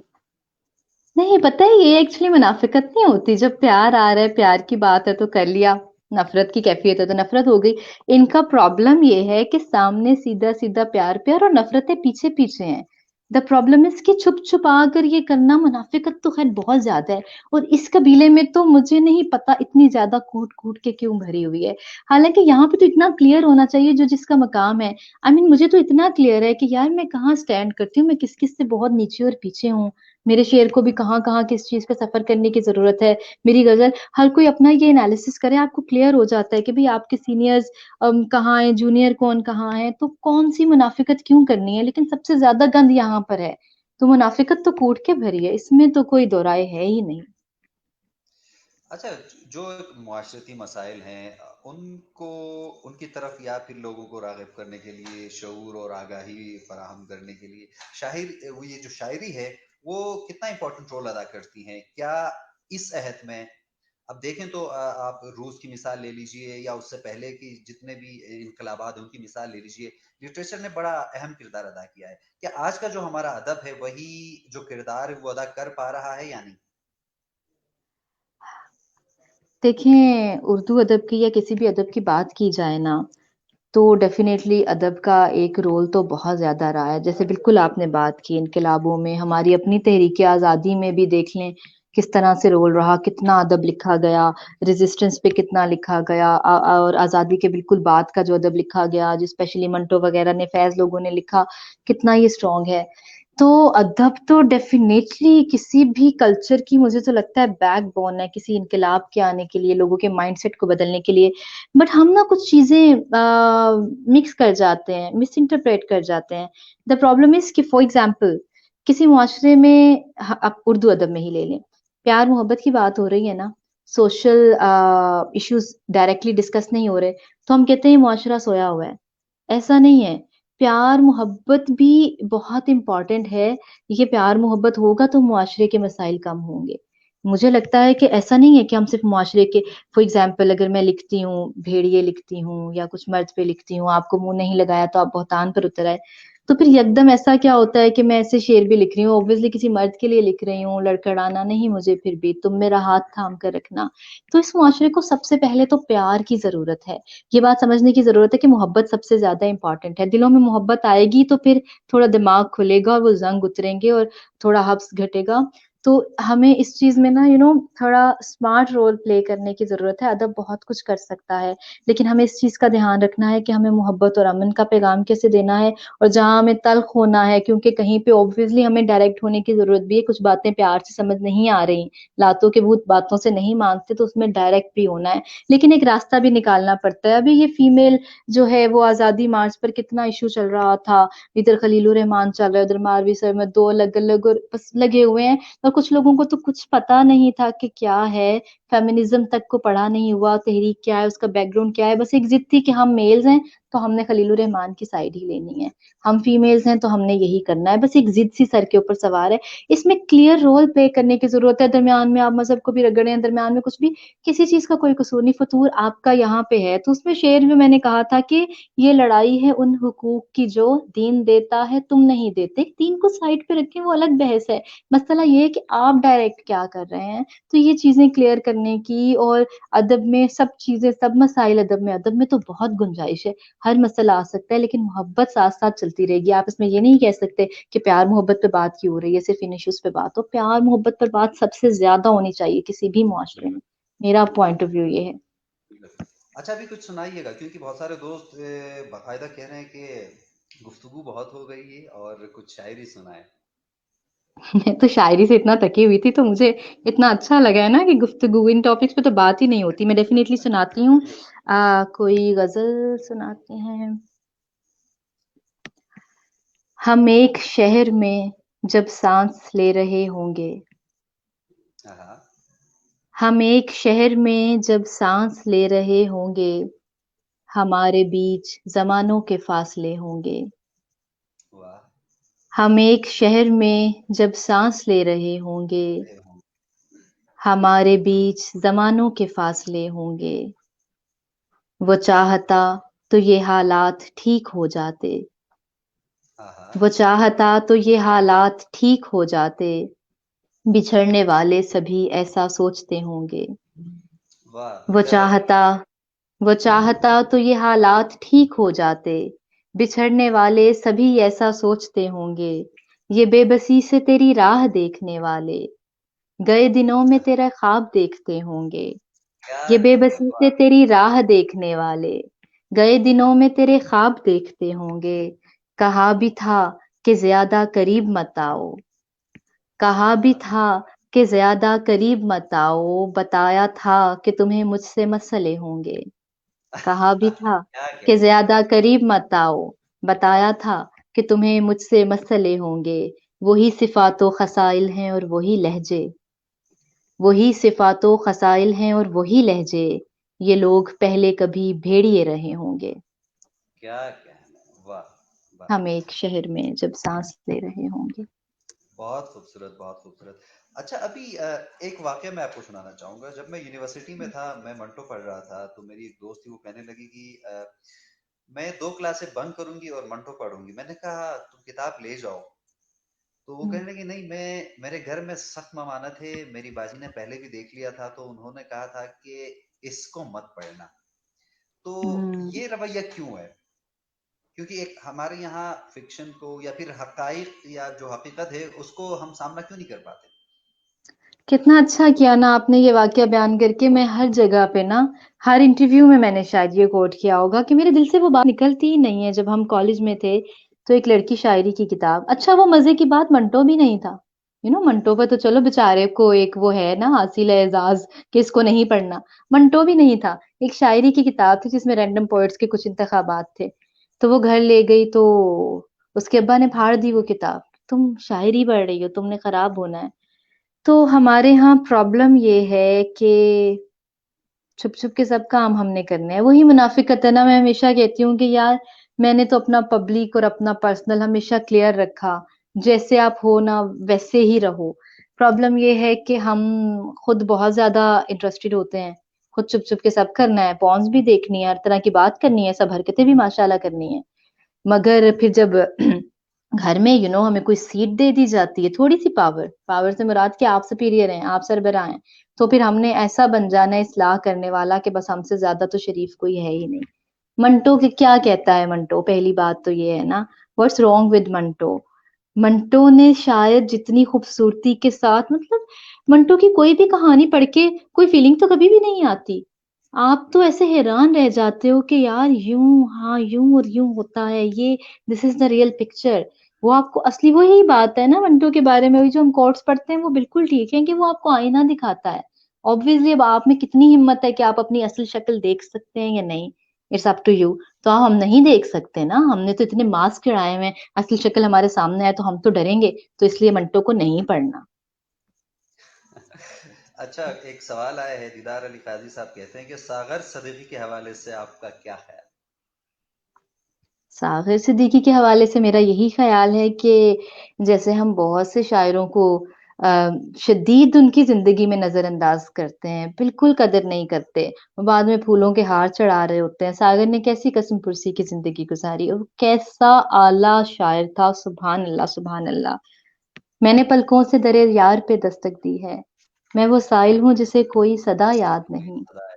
Speaker 2: नहीं पता है, ये एक्चुअली मुनाफिकत नहीं होती। जब प्यार आ रहा है, प्यार की बात है तो कर लिया, नफरत की कैफियत है तो नफरत हो गई। इनका प्रॉब्लम ये है कि सामने सीधा सीधा प्यार प्यार और नफरतें पीछे पीछे हैं। द प्रॉब्लम इज कि छुप छुपा कर ये करना, मुनाफिकत तो खैर बहुत ज्यादा है। और इस कबीले में तो मुझे नहीं पता इतनी ज्यादा कूट कूट के क्यों भरी हुई है। हालांकि यहाँ पे तो इतना क्लियर होना चाहिए जो जिसका मकाम है। आई मीन मुझे तो इतना क्लियर है कि यार मैं कहाँ स्टैंड करती हूँ, मैं किस किस से बहुत नीचे और पीछे हूँ, मेरे शेर को भी कहाँ कहाँ किस चीज पे सफर करने की जरूरत है, मेरी गजल। हर कोई अपना ये एनालिसिस करे, आपको क्लियर हो जाता है कि भाई आपके सीनियर्स कहाँ है, जूनियर कौन कहाँ है, तो कौन सी मुनाफिकत क्यों करनी है। लेकिन सबसे ज्यादा गंद यहाँ पर है, तो मुनाफिकत तो कूट के भरी है, इसमें तो कोई दो राय है ही नहीं।
Speaker 1: अच्छा, जो एक मुआशरती मसाइल हैं, उनको उनकी तरफ या फिर लोगों को राग़िब करने के लिए, शऊर और आगाही फराहम करने के लिए वो ये जो शायरी है, वो कितना इम्पोर्टेंट रोल अदा करती हैं? क्या इस अहद में, अब देखें तो आप रूस की मिसाल ले लीजिए या उससे पहले की जितने भी इनकलाबात हैं उनकी मिसाल ले लीजिए, लिटरेचर ने बड़ा अहम किरदार अदा किया है। क्या आज का जो हमारा अदब है वही जो किरदार है वो अदा कर पा रहा है या नहीं?
Speaker 2: देखें, उर्दू अदब की या किसी भी अदब की बात की जाए ना, तो डेफिनेटली अदब का एक रोल तो बहुत ज्यादा रहा है। जैसे बिल्कुल आपने बात की इनकलाबों में, हमारी अपनी तहरीक आजादी में भी देख लें किस तरह से रोल रहा, कितना अदब लिखा गया, रेजिस्टेंस पे कितना लिखा गया, और आजादी के बिल्कुल बाद का जो अदब लिखा गया, जो स्पेशली मंटो वगैरह ने, फैज लोगों ने लिखा, कितना ये स्ट्रांग है। तो अदब तो डेफिनेटली किसी भी कल्चर की, मुझे तो लगता है बैकबोन है किसी इनकलाब के आने के लिए, लोगों के माइंडसेट को बदलने के लिए। बट हम ना कुछ चीजें मिक्स कर जाते हैं, मिस इंटरप्रेट कर जाते हैं। द प्रॉब्लम इज कि फॉर एग्जाम्पल किसी मुआशरे में, आप उर्दू अदब में ही ले लें, प्यार मोहब्बत की बात हो रही है ना, सोशल इश्यूज डायरेक्टली डिस्कस नहीं हो रहे, तो हम कहते हैं ये मुआशरा सोया हुआ है। ऐसा नहीं है, प्यार मोहब्बत भी बहुत इंपॉर्टेंट है। ये प्यार मोहब्बत होगा तो मुआशरे के मसाइल कम होंगे। मुझे लगता है कि ऐसा नहीं है कि हम सिर्फ मुआशरे के, फॉर एग्जाम्पल अगर मैं लिखती हूँ, भेड़िए लिखती हूँ या कुछ मर्द पे लिखती हूँ, आपको मुंह नहीं लगाया तो आप बहतान पर उतर आए, तो फिर यकदम ऐसा क्या होता है कि मैं ऐसे शेर भी लिख रही हूँ, ऑब्वियसली किसी मर्द के लिए लिख रही हूँ, लड़खड़ाना नहीं मुझे, फिर भी तुम मेरा हाथ थाम कर रखना। तो इस मुआशरे को सबसे पहले तो प्यार की जरूरत है। ये बात समझने की जरूरत है कि मोहब्बत सबसे ज्यादा इंपॉर्टेंट है। दिलों में मोहब्बत आएगी तो फिर थोड़ा दिमाग खुलेगा और वो जंग उतरेंगे और थोड़ा हब्स घटेगा। तो हमें इस चीज में ना थोड़ा स्मार्ट रोल प्ले करने की जरूरत है। अदब बहुत कुछ कर सकता है, लेकिन हमें इस चीज का ध्यान रखना है कि हमें मोहब्बत और अमन का पैगाम कैसे देना है, और जहां हमें तल्ख होना है, क्योंकि कहीं पे ऑब्वियसली हमें डायरेक्ट होने की जरूरत भी है, कुछ बातें प्यार से समझ नहीं आ रही, लातों के भूत बातों से नहीं मानते, तो उसमें डायरेक्ट भी होना है। लेकिन एक रास्ता भी निकालना पड़ता है। अभी ये फीमेल जो है, वो आजादी मार्च पर कितना इशू चल रहा था, इधर खलीलुर रहमान चल रहा है, उधर मारवी सर में, दो अलग अलग और बस लगे हुए हैं। और कुछ लोगों को तो कुछ पता नहीं था कि क्या है, फेमिनिज्म तक को पढ़ा नहीं हुआ, तहरीक क्या है, उसका बैकग्राउंड क्या है, बस एक जिद थी कि हम मेल्स हैं तो हमने खलीलुर रहमान की साइड ही लेनी है, हम फीमेल्स हैं तो हमने यही करना है, बस एक जिद सी सर के ऊपर सवार है। इसमें क्लियर रोल प्ले करने की जरूरत है। दरमियान में आप मजहब को भी रगड़े हैं, दरमियान में कुछ भी, किसी चीज का कोई कसूर नहीं, फतूर आपका यहाँ पे है। तो उसमें शेर में मैंने कहा था कि ये लड़ाई है उन हुकूक की जो दीन देता है तुम नहीं देते। दीन को साइड पे रखें, वो अलग बहस है। मसला ये है कि आप डायरेक्ट क्या कर रहे हैं। तो ये चीजें क्लियर करने की, और अदब में सब चीजें, सब मसाइल, अदब में तो बहुत गुंजाइश है। हर मसला आ सकता है, लेकिन मोहब्बत साथ साथ चलती रहेगी। आप इसमें ये नहीं कह सकते कि प्यार मोहब्बत पे बात क्यों हो रही है, सिर्फ इन इश्यूज पे बात हो। प्यार मोहब्बत पर बात सबसे ज्यादा होनी चाहिए किसी भी मुआशरे में। मेरा पॉइंट ऑफ व्यू ये है।
Speaker 1: अच्छा, अभी कुछ सुनाइएगा, क्योंकि बहुत सारे दोस्त बाकायदा कह रहे हैं कि गुफ्तगू बहुत हो गई है और कुछ शायरी सुनाए।
Speaker 2: मैं तो शायरी से इतना थकी हुई थी, तो मुझे इतना अच्छा लगा है ना कि गुफ्तगू इन टॉपिक्स पे तो बात ही नहीं होती। मैं डेफिनेटली सुनाती हूँ। कोई गजल सुनाते हैं। हम एक शहर में जब सांस ले रहे होंगे,
Speaker 1: हाँ, हाँ।
Speaker 2: हम एक शहर में जब सांस ले रहे होंगे, हमारे बीच जमानों के फासले होंगे।
Speaker 1: वाह!
Speaker 2: हम एक शहर में जब सांस ले रहे होंगे,
Speaker 1: ए हूँ।
Speaker 2: हमारे बीच जमानों के फासले होंगे। वो चाहता तो ये हालात ठीक हो जाते,
Speaker 1: हाँ,
Speaker 2: वो
Speaker 1: हाँ।
Speaker 2: चाहता तो ये हालात ठीक हो जाते। बिछड़ने वाले सभी ऐसा सोचते होंगे।
Speaker 1: वाह!
Speaker 2: वो
Speaker 1: करेक्ट।
Speaker 2: चाहता वो चाहता तो ये हालात ठीक हो जाते। बिछड़ने वाले सभी ऐसा सोचते होंगे। ये बेबसी से तेरी राह देखने वाले गए दिनों में तेरा ख्वाब देखते होंगे।
Speaker 1: क्या
Speaker 2: ये
Speaker 1: गज़ल!
Speaker 2: बेबसी से
Speaker 1: वाह!
Speaker 2: तेरी राह देखने वाले गए दिनों में तेरे ख्वाब देखते होंगे। कहा भी था कि ज्यादा करीब मत आओ, कहा भी
Speaker 1: वाह!
Speaker 2: था कि ज्यादा करीब मत आओ, बताया था कि तुम्हें मुझसे मसले होंगे। कहा भी था
Speaker 1: क्या
Speaker 2: कि
Speaker 1: कहने
Speaker 2: ज्यादा करीब मत आओ, बताया था कि तुम्हें मुझसे मसले होंगे। वही सिफातो खसाइल हैं और वही लहजे, वही सिफातो खसाइल हैं और वही लहजे। ये लोग पहले कभी भेड़िए रहे होंगे।
Speaker 1: क्या कहने! वाह! वाह!
Speaker 2: हम एक शहर में जब सांस ले रहे होंगे।
Speaker 1: बहुत खूबसूरत, बहुत खूबसूरत। अच्छा, अभी एक वाक़या मैं आपको सुनाना चाहूँगा। जब मैं यूनिवर्सिटी में था, मैं मंटो पढ़ रहा था, तो मेरी एक दोस्त थी, वो कहने लगी कि मैं 2 क्लासें बंक करूँगी और मंटो पढ़ूँगी। मैंने कहा, "तुम किताब ले जाओ।" तो वो
Speaker 2: हम्म,
Speaker 1: कहने लगी, "नहीं, मैं मेरे घर में सख्त ममानत है, मेरी बाजी ने पहले भी देख लिया था, तो उन्होंने कहा था कि इसको मत पढ़ना।" तो
Speaker 2: हम्म।
Speaker 1: ये रवैया क्यों है? क्योंकि एक हमारे यहाँ फ़िक्शन को या फिर हक़ाइक़ या जो हकीकत है, उसको हम सामना क्यों नहीं कर पाते?
Speaker 2: कितना अच्छा किया ना आपने ये वाकया बयान करके। मैं हर जगह पे ना, हर इंटरव्यू में मैंने शायद ये कोट किया होगा कि मेरे दिल से वो बात निकलती ही नहीं है। जब हम कॉलेज में थे तो एक लड़की शायरी की किताब, अच्छा वो मजे की बात मंटो भी नहीं था। मंटो पर तो चलो बेचारे को एक वो है ना हासिल है एजाज कि इसको नहीं पढ़ना। मंटो भी नहीं था। एक शायरी की किताब थी जिसमें रैंडम पोएट्स के कुछ इंतखाबात थे। तो वो घर ले गई तो उसके अब्बा ने फाड़ दी वो किताब। तुम शायरी पढ़ रही हो, तुमने खराब होना है। तो हमारे यहाँ प्रॉब्लम ये है कि छुप-छुप के सब काम हमने करने हैं। वही मुनाफ़िक़त है ना, मैं हमेशा कहती हूँ कि यार मैंने तो अपना पब्लिक और अपना पर्सनल हमेशा क्लियर रखा। जैसे आप हो ना वैसे ही रहो। प्रॉब्लम ये है कि हम खुद बहुत ज़्यादा इंटरेस्टेड होते हैं। खुद छुप-छुप के सब करना है, पॉर्न्स भी देखनी है, हर तरह की बात करनी है, सब हरकतें भी माशाअल्लाह करनी है। मगर फिर जब घर में हमें कोई सीट दे दी जाती है, थोड़ी-सी पावर, पावर से मुराद कि आप सुपीरियर हैं, आप सरबराह हैं, तो फिर हमने ऐसा बन जाना है इस्लाह करने वाला कि बस हमसे ज़्यादा तो शरीफ कोई है ही नहीं। मंटो के क्या कहता है मंटो? पहली बात तो ये है ना, what's wrong with Manto? Manto ने शायद जितनी खूबसूरती के साथ, मतलब मंटो की कोई भी कहानी पढ़ के कोई फीलिंग तो कभी भी नहीं आती। आप तो ऐसे हैरान रह जाते हो कि यार यूँ हाँ, यूँ और यूँ होता है, ये this is the real picture. वो आपको असली वही बात है ना मंटो के बारे में, वही जो हम कोट्स पढ़ते हैं वो बिल्कुल ठीक है कि वो आपको आईना दिखाता है। ऑब्वियसली अब आप में कितनी हिम्मत है कि आप अपनी असली शक्ल देख सकते हैं या नहीं, इट्स अप टू यू। तो हम नहीं देख सकते ना, हमने तो इतने मास्क चढ़ाए हुए हैं, असली शक्ल हमारे सामने है तो हम तो डरेंगे, तो इसलिए मंटो को नहीं पढ़ना।
Speaker 1: अच्छा, एक सवाल आया है, दीदार अली काज़ी साहब कहते हैं कि सागर सदीकी के हवाले से आपका क्या ख़्याल?
Speaker 2: साहिर सिद्दीकी के हवाले से मेरा यही ख़्याल है कि जैसे हम बहुत से शायरों को शदीद उनकी ज़िंदगी में नज़रअंदाज़ करते हैं, बिल्कुल कदर नहीं करते। वो बाद में फूलों के हार चढ़ा रहे होते हैं। सागर ने कैसी कसम पुरसी की ज़िंदगी गुज़ारी और कैसा आला शायर था, सुभान अल्लाह, सुभान अल्लाह। मैंने पलकों से दरे यार पे दस्तक दी है। मैं वो साइल हूँ जिसे कोई सदा याद
Speaker 1: कोई
Speaker 2: नहीं।
Speaker 1: खुदाया।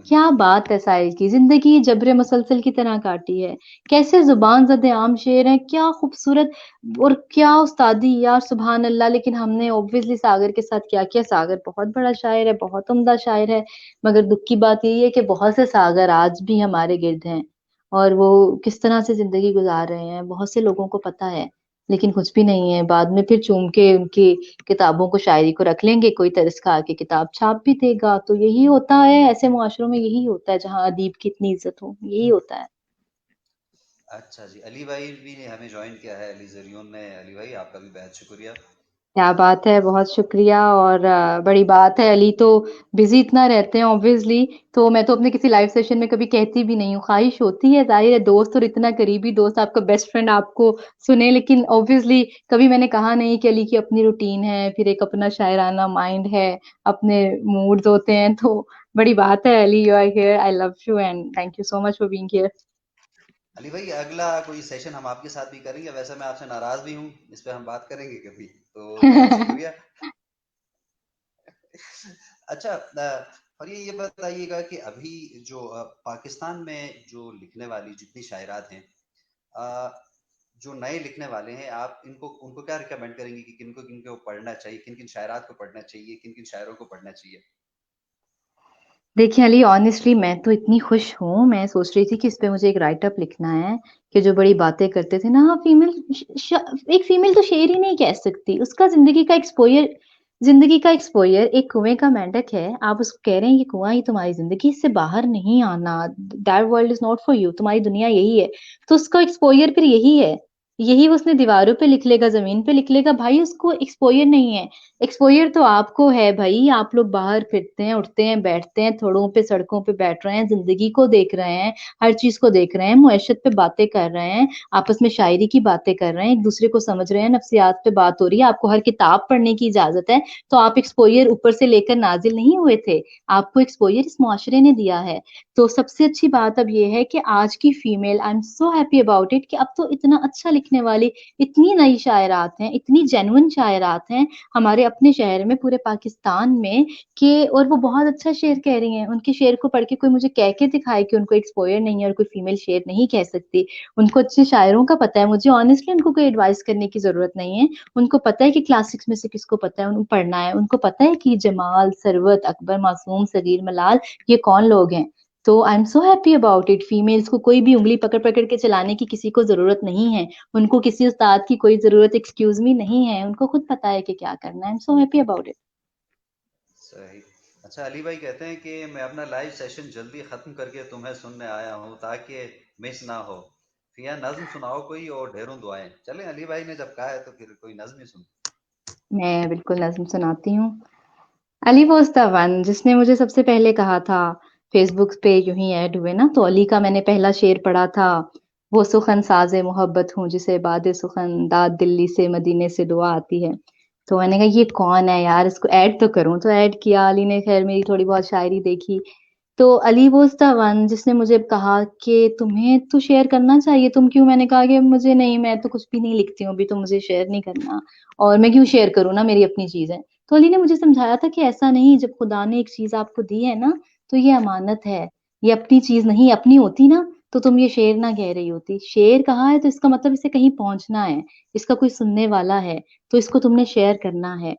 Speaker 2: क्या बात है साहिल की, ज़िंदगी जब्र मुसलसल की तरह काटी है। कैसे ज़ुबान ज़द आम शेर हैं, क्या खूबसूरत और क्या उस्तादी, यार सुभान अल्लाह। लेकिन हमने ऑब्वियसली सागर के साथ क्या किया? सागर बहुत बड़ा शायर है, बहुत उम्दा शायर है, मगर दुःख की बात यही है कि बहुत से सागर आज भी हमारे गिर्द हैं और वो किस तरह से ज़िंदगी गुज़ार रहे हैं, बहुत से लोगों को पता है। लेकिन कुछ भी नहीं है, बाद में फिर चूम के उनकी किताबों को, शायरी को रख लेंगे, कोई तरस खा के किताब छाप भी देगा। तो यही होता है, ऐसे मुआशरों में यही होता है जहाँ अदीब की इतनी इज्जत हो, यही होता है।
Speaker 1: अच्छा जी, अली भाई भी ने हमें जॉइन किया है, अली ज़रियून ने। अली भाई आपका भी बेहद शुक्रिया।
Speaker 2: क्या बात है, बहुत शुक्रिया। और बड़ी बात है, अली तो बिजी इतना रहते हैं ऑब्वियसली। तो मैं तो अपने किसी लाइव सेशन में कभी कहती भी नहीं हूँ, ख्वाहिश होती है, जाहिर है दोस्त और इतना करीबी दोस्त, आपका बेस्ट फ्रेंड आपको सुने, लेकिन ऑब्वियसली कभी मैंने कहा नहीं कि अली की अपनी रूटीन है, फिर एक अपना शायराना माइंड है, अपने मूड्स होते हैं। तो बड़ी बात है Ali, you are here, I love you and thank you so much for being here.
Speaker 1: Ali भाई अगला कोई सेशन हम आपके साथ भी करेंगे, वैसे मैं आपसे नाराज भी हूँ, इस पे हम बात करेंगे कभी, तो बहुत शुक्रिया। अच्छा, और ये बताइएगा कि अभी जो पाकिस्तान में जो लिखने वाली जितनी शायरात हैं, अ, जो नए लिखने वाले हैं, आप इनको उनको क्या रिकमेंड करेंगे कि किनको किनको पढ़ना चाहिए, किन किन शायरात को पढ़ना चाहिए, किन किन शायरों को पढ़ना चाहिए?
Speaker 2: देखिए अली, ऑनेस्टली मैं तो इतनी खुश हूँ, मैं सोच रही थी कि इस पे मुझे एक राइट अप लिखना है कि जो बड़ी बातें करते थे ना फीमेल, एक फीमेल तो शेर ही नहीं कह सकती, उसका जिंदगी का एक्सपोयर एक कुएं का मेंढक है, आप उसको कह रहे हैं ये कुआं ही तुम्हारी जिंदगी, इससे बाहर नहीं आना, that world is not for you, तुम्हारी दुनिया यही है। तो उसका एक्सपोयर फिर यही है, यही वो उसने दीवारों पे लिख लेगा, जमीन पे लिख लेगा, भाई उसको एक्सपोयर नहीं है। एक्सपोजर तो आपको है भाई, आप लोग बाहर फिरते हैं, उठते हैं, बैठते हैं, थोड़ों पे सड़कों पे बैठ रहे हैं, जिंदगी को देख रहे हैं, हर चीज को देख रहे हैं, मुआशरत पे बातें कर रहे हैं, आपस में शायरी की बातें कर रहे हैं, एक दूसरे को समझ रहे हैं, नफ्सियात पे बात हो रही है, आपको हर किताब पढ़ने की इजाजत है। तो आप एक्सपोजर ऊपर से लेकर नाजिल नहीं हुए थे, आपको एक्सपोजर इस मुआशरे ने दिया है। तो सबसे अच्छी बात अब ये है कि आज की female, I am so happy about it, कि अब तो इतना अच्छा लिखने वाली इतनी नई शायरात हैं, इतनी जेन्युइन शायरात हैं हमारे अपने शहर में, पूरे पाकिस्तान में, कि और वो बहुत अच्छा शेर कह रही हैं। उनके शेर को पढ़ के कोई मुझे कह के दिखाए कि उनको एक्सपोयर नहीं है और कोई फीमेल शेर नहीं कह सकती। उनको अच्छे शायरों का पता है, मुझे ऑनेस्टली उनको कोई एडवाइस करने की जरूरत नहीं है। उनको पता है कि क्लासिक्स में से किसको पता है उनको पढ़ना है, उनको पता है कि जमाल, सरवत, अकबर, मासूम, सगीर, मलाल, ये कौन लोग हैं। तो I am so happy about it, females को कोई भी उंगली पकड़ पकड़ के चलाने की किसी को जरूरत नहीं है, उनको किसी उस्ताद की कोई जरूरत, एक्सक्यूज मी नहीं है, उनको खुद पता है कि क्या करना है। I am so happy about it.
Speaker 1: सही। अच्छा, अली भाई कहते हैं कि मैं अपना लाइव सेशन जल्दी खत्म करके तुम्हें सुनने आया हूँ ताकि मिस ना हो। फिर नज्म सुनाओ कोई और ढेरों दुआएं। चलें, अली भाई ने जब कहा है तो फिर कोई नज्म ही सुन।
Speaker 2: मैं बिल्कुल नज्म सुनाती हूँ। अली वॉज द वन, जिसने मुझे सबसे पहले कहा था, फेसबुक पे यूं ही ऐड हुए ना, तो अली का मैंने पहला शेर पढ़ा था, वो सुखन साजे मोहब्बत हूँ जिसे बाद सुखन दाद दिल्ली से मदीने से दुआ आती है। तो मैंने कहा ये कौन है यार, इसको ऐड तो करूं, तो ऐड किया, अली ने खैर मेरी थोड़ी बहुत शायरी देखी। तो अली वॉज द वन जिसने मुझे कहा कि तुम्हें तो शेयर करना चाहिए, तुम क्यों, मैंने कहा कि मुझे नहीं, मैं तो कुछ भी नहीं लिखती हूँ अभी, तो मुझे शेयर नहीं करना, और मैं क्यों शेयर करूँ ना, मेरी अपनी चीज है। तो अली ने मुझे समझाया था कि ऐसा नहीं, जब खुदा ने एक चीज आपको दी है ना, तो ये अमानत है, ये अपनी चीज नहीं, अपनी होती ना तो तुम ये शेर ना कह रही होती, शेर कहा है तो इसका मतलब इसे कहीं पहुंचना है, इसका कोई सुनने वाला है, तो इसको तुमने शेयर करना है।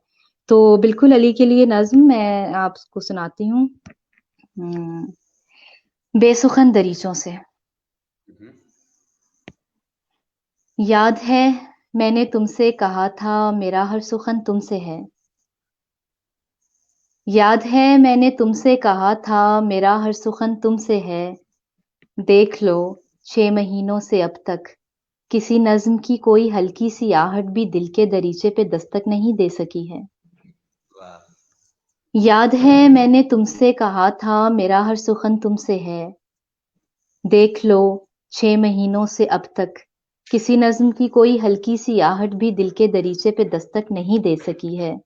Speaker 2: तो बिल्कुल अली के लिए नज्म मैं आपको सुनाती हूँ। हम्म, बेसुखन दरीचों से।
Speaker 1: हम्म।
Speaker 2: याद है मैंने तुमसे कहा था मेरा हर सुखन तुमसे है, याद है मैंने तुमसे कहा था मेरा हर सुखन तुमसे है, देख लो 6 महीनों से अब तक किसी नज्म की कोई हल्की सी आहट भी दिल के दरीचे पे दस्तक नहीं दे सकी है।
Speaker 1: वाह।
Speaker 2: याद है मैंने तुमसे कहा था मेरा हर सुखन तुमसे है, देख लो 6 महीनों से अब तक किसी नज्म की कोई हल्की सी आहट भी दिल के दरीचे पे दस्तक नहीं दे सकी है।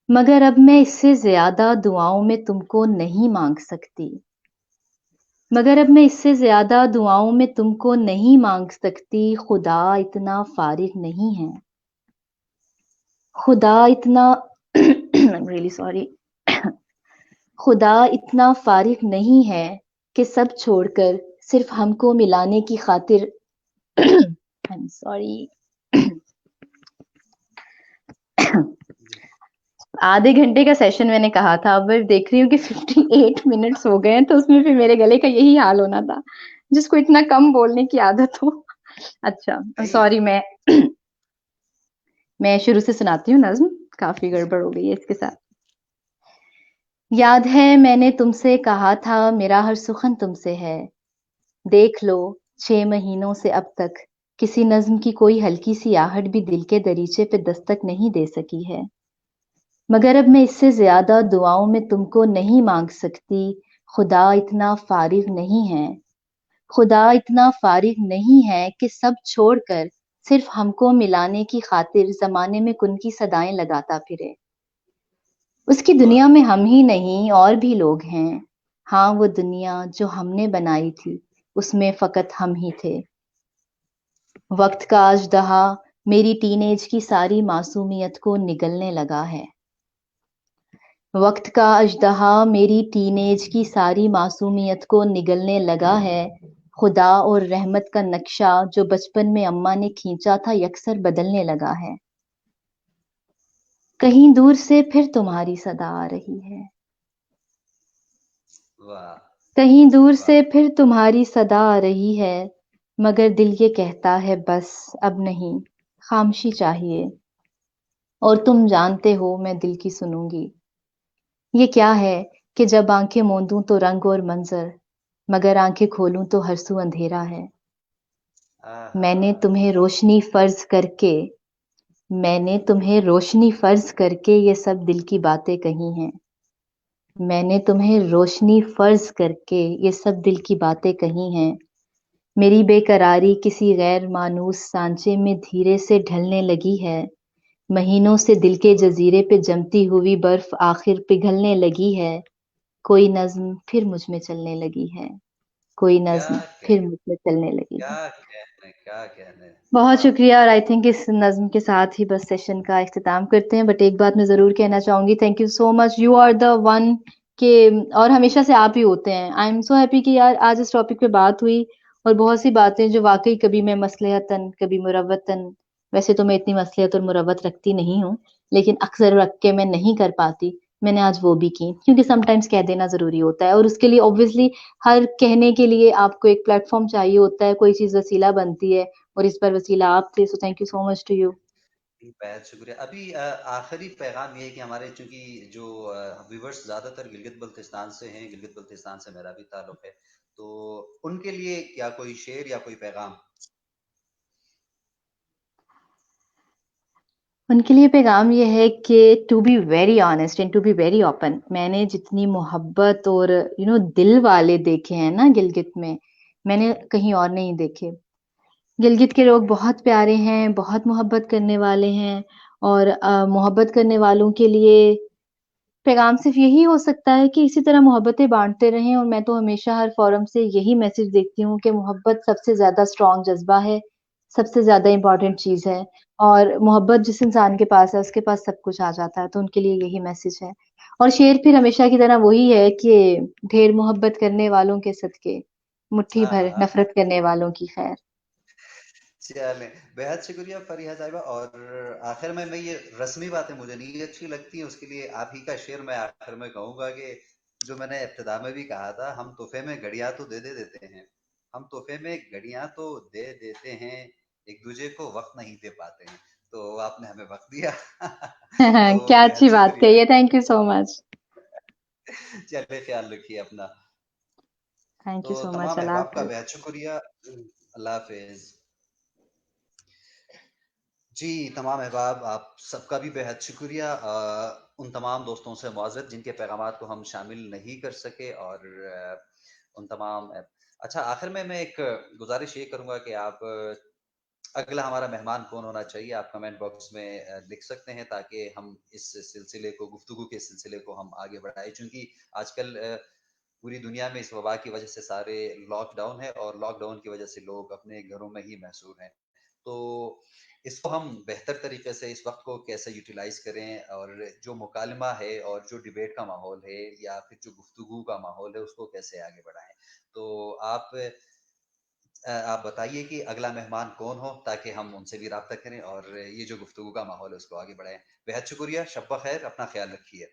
Speaker 2: मगर अब मैं इससे ज्यादा दुआओं में तुमको नहीं मांग सकती, मगर अब मैं इससे ज्यादा दुआओं में तुमको नहीं मांग सकती, खुदा इतना फारिग नहीं है, खुदा इतना I'm really sorry, खुदा इतना फारिग नहीं है कि सब छोड़कर सिर्फ हमको मिलाने की खातिर I'm sorry, आधे घंटे का सेशन मैंने कहा था, अब मैं देख रही हूँ कि 58 मिनट्स हो गए हैं, तो उसमें फिर मेरे गले का यही हाल होना था, जिसको इतना कम बोलने की आदत हो। अच्छा
Speaker 1: नहीं।
Speaker 2: सॉरी, मैं शुरू से सुनाती हूँ नज्म, काफी गड़बड़ हो गई है इसके साथ। याद है मैंने तुमसे कहा था मेरा हर सुखन तुमसे है, देख लो 6 महीनों से अब तक किसी नज़्म की कोई हल्की सी आहट भी दिल के दरीचे पे दस्तक नहीं दे सकी है। मगर अब मैं इससे ज़्यादा दुआओं में तुमको नहीं माँग सकती, खुदा इतना फ़ारिग़ नहीं है। खुदा इतना फ़ारिग़ नहीं है कि सब छोड़कर सिर्फ़ हमको मिलाने की ख़ातिर ज़माने में कुन की सदाएँ लगाता फिरे। उसकी
Speaker 1: वाह!
Speaker 2: दुनिया में हम ही नहीं और भी लोग हैं। हाँ, वो दुनिया जो हमने बनाई थी, उसमें फ़क़त हम ही थे। वक़्त का अजदहा मेरी टीनेज की सारी मासूमियत को निगलने लगा है। वक़्त का अजदहा मेरी टीनेज की सारी मासूमियत को निगलने लगा है। खुदा और रहमत का नक्शा जो बचपन में अम्मा ने खींचा था यकसर बदलने लगा है। कहीं दूर से फिर तुम्हारी सदा आ रही है।
Speaker 1: वाह!
Speaker 2: कहीं दूर
Speaker 1: वाह!
Speaker 2: से फिर तुम्हारी सदा आ रही है, मगर दिल ये कहता है बस अब नहीं, खामोशी चाहिए। और तुम जानते हो मैं दिल की सुनूँगी। ये क्या है कि जब आँखें मूंदूँ तो रंग और मंज़र, मगर आँखें खोलूँ तो हर सू अंधेरा है। मैंने
Speaker 1: आहा!
Speaker 2: तुम्हें रोशनी फ़र्ज़ करके मैंने तुम्हें रोशनी फ़र्ज़ करके ये सब दिल की बातें कही हैं। मैंने तुम्हें रोशनी फ़र्ज़ करके ये सब दिल की बातें कही हैं। मेरी बेकरारी किसी गैर मानूस सांचे में धीरे से ढलने लगी है। महीनों से दिल के जज़ीरे पे जमती हुई बर्फ़ आखिर पिघलने लगी है। कोई नज़्म फिर मुझ में चलने लगी है। कोई
Speaker 1: क्या
Speaker 2: नज़्म फिर
Speaker 1: कहने
Speaker 2: मुझ में चलने लगी है।
Speaker 1: क्या कहने क्या कहने!
Speaker 2: बहुत
Speaker 1: वाह!
Speaker 2: शुक्रिया और आई थिंक इस नज़्म के साथ ही बस सेशन का इख्तिताम करते हैं। बट एक बात मैं ज़रूर कहना चाहूँगी, thank you so much, you are the one के और हमेशा से आप ही होते हैं। आई एम सो हैप्पी कि यार आज इस टॉपिक पे बात हुई और बहुत सी बातें जो वाक़ई कभी मैं मसलहतन, कभी मुरव्वतन, वैसे तो मैं इतनी मसलहत और मुरव्वत रखती नहीं हूँ, लेकिन अक्सर रख के मैं नहीं कर पाती, मैंने आज वो भी की क्योंकि समटाइम्स कह देना ज़रूरी होता है और उसके लिए ऑब्वियसली हर कहने के लिए आपको एक प्लेटफ़ॉर्म चाहिए होता है, कोई चीज़ वसीला बनती है। और इस बार वसीला आप थे, so thank you so much to you.
Speaker 1: बेहद शुक्रिया। अभी आखिरी पैगाम ये है कि हमारे चूँकि जो व्यूअर्स ज़्यादातर गिलगित-बल्तिस्तान से हैं, गिलगित-बल्तिस्तान से मेरा भी ताल्लुक है, तो उनके लिए क्या कोई शेर या कोई पैगाम?
Speaker 2: उनके लिए पैगाम ये है कि to be very honest and to be very open, मैंने जितनी मोहब्बत और दिल वाले देखे हैं ना गिलगित में, मैंने कहीं और नहीं देखे। गिलगित के लोग बहुत प्यारे हैं, बहुत मोहब्बत करने वाले हैं और मोहब्बत करने वालों के लिए पैगाम सिर्फ यही हो सकता है कि इसी तरह मोहब्बतें बाँटते रहें और मैं तो हमेशा हर फ़ोरम से यही मैसेज देखती हूँ कि मोहब्बत सबसे ज़्यादा स्ट्रॉन्ग जज़्बा है, सबसे ज़्यादा इम्पोर्टेंट चीज़ है और मोहब्बत जिस इंसान के पास है, उसके पास सब कुछ आ जाता है, तो उनके लिए यही मैसेज है। और शेर फिर हमेशा की तरह वही है कि ढेर मोहब्बत करने वालों के सदके, मुट्ठी भर
Speaker 1: आहा!
Speaker 2: नफ़रत करने वालों की खैर।
Speaker 1: चलें, बेहद शुक्रिया फ़रीहा साहिबा और आखिर में मैं ये रस्मी बातें मुझे नहीं अच्छी लगती हैं, उसके लिए आप ही का शेर मैं आखिर में कहूँगा कि जो मैंने इब्तिदा में भी कहा था, हम तोहफ़े में घड़ियाँ तो दे देते हैं। हम तोहफ़े में घड़ियाँ तो दे देते हैं, एक-दूजे को वक़्त नहीं दे पाते हैं। तो आपने हमें वक़्त दिया। तो
Speaker 2: क्या
Speaker 1: बेहद
Speaker 2: अच्छी बात
Speaker 1: शुक्रिया।
Speaker 2: कही है, थैंक यू सो मच।
Speaker 1: चलिए ख़्याल रखिए अपना।
Speaker 2: थैंक
Speaker 1: तो
Speaker 2: यू सो मच,
Speaker 1: तमाम
Speaker 2: अल्लाह
Speaker 1: अहबाब का
Speaker 2: हाफ़िज़।
Speaker 1: बेहद शुक्रिया। अल्लाह हाफ़िज़। जी, तमाम अहबाब आप सबका भी बेहद शुक्रिया उन तमाम दोस्तों से मुआज़रत जिनके पैगामात को हम शामिल नहीं कर सके और उन तमाम अच्छा आखिर में मैं एक गुज़ारिश ये करूँगा कि आप अगला हमारा मेहमान कौन होना चाहिए आप कमेंट बॉक्स में लिख सकते हैं ताकि हम इस सिलसिले को गुफ्तगू के सिलसिले को हम आगे बढ़ाएँ चूँकि आजकल पूरी दुनिया में इस वबा की वजह से सारे लॉकडाउन है और लॉकडाउन की वजह से लोग अपने घरों में ही महसूर हैं। तो इसको हम बेहतर तरीके से इस वक़्त को कैसे यूटिलाइज़ करें और जो मुकालमा है और जो डिबेट का माहौल है या फिर जो गुफ्तगू का माहौल है उसको कैसे आगे बढ़ाएँ। तो आप बताइए कि अगला मेहमान कौन हो ताकि हम उनसे भी राब्ता करें और ये जो गुफ्तगू का माहौल है उसको आगे बढ़ाएँ। बेहद शुक्रिया, शब ब खैर, अपना ख़्याल रखिए।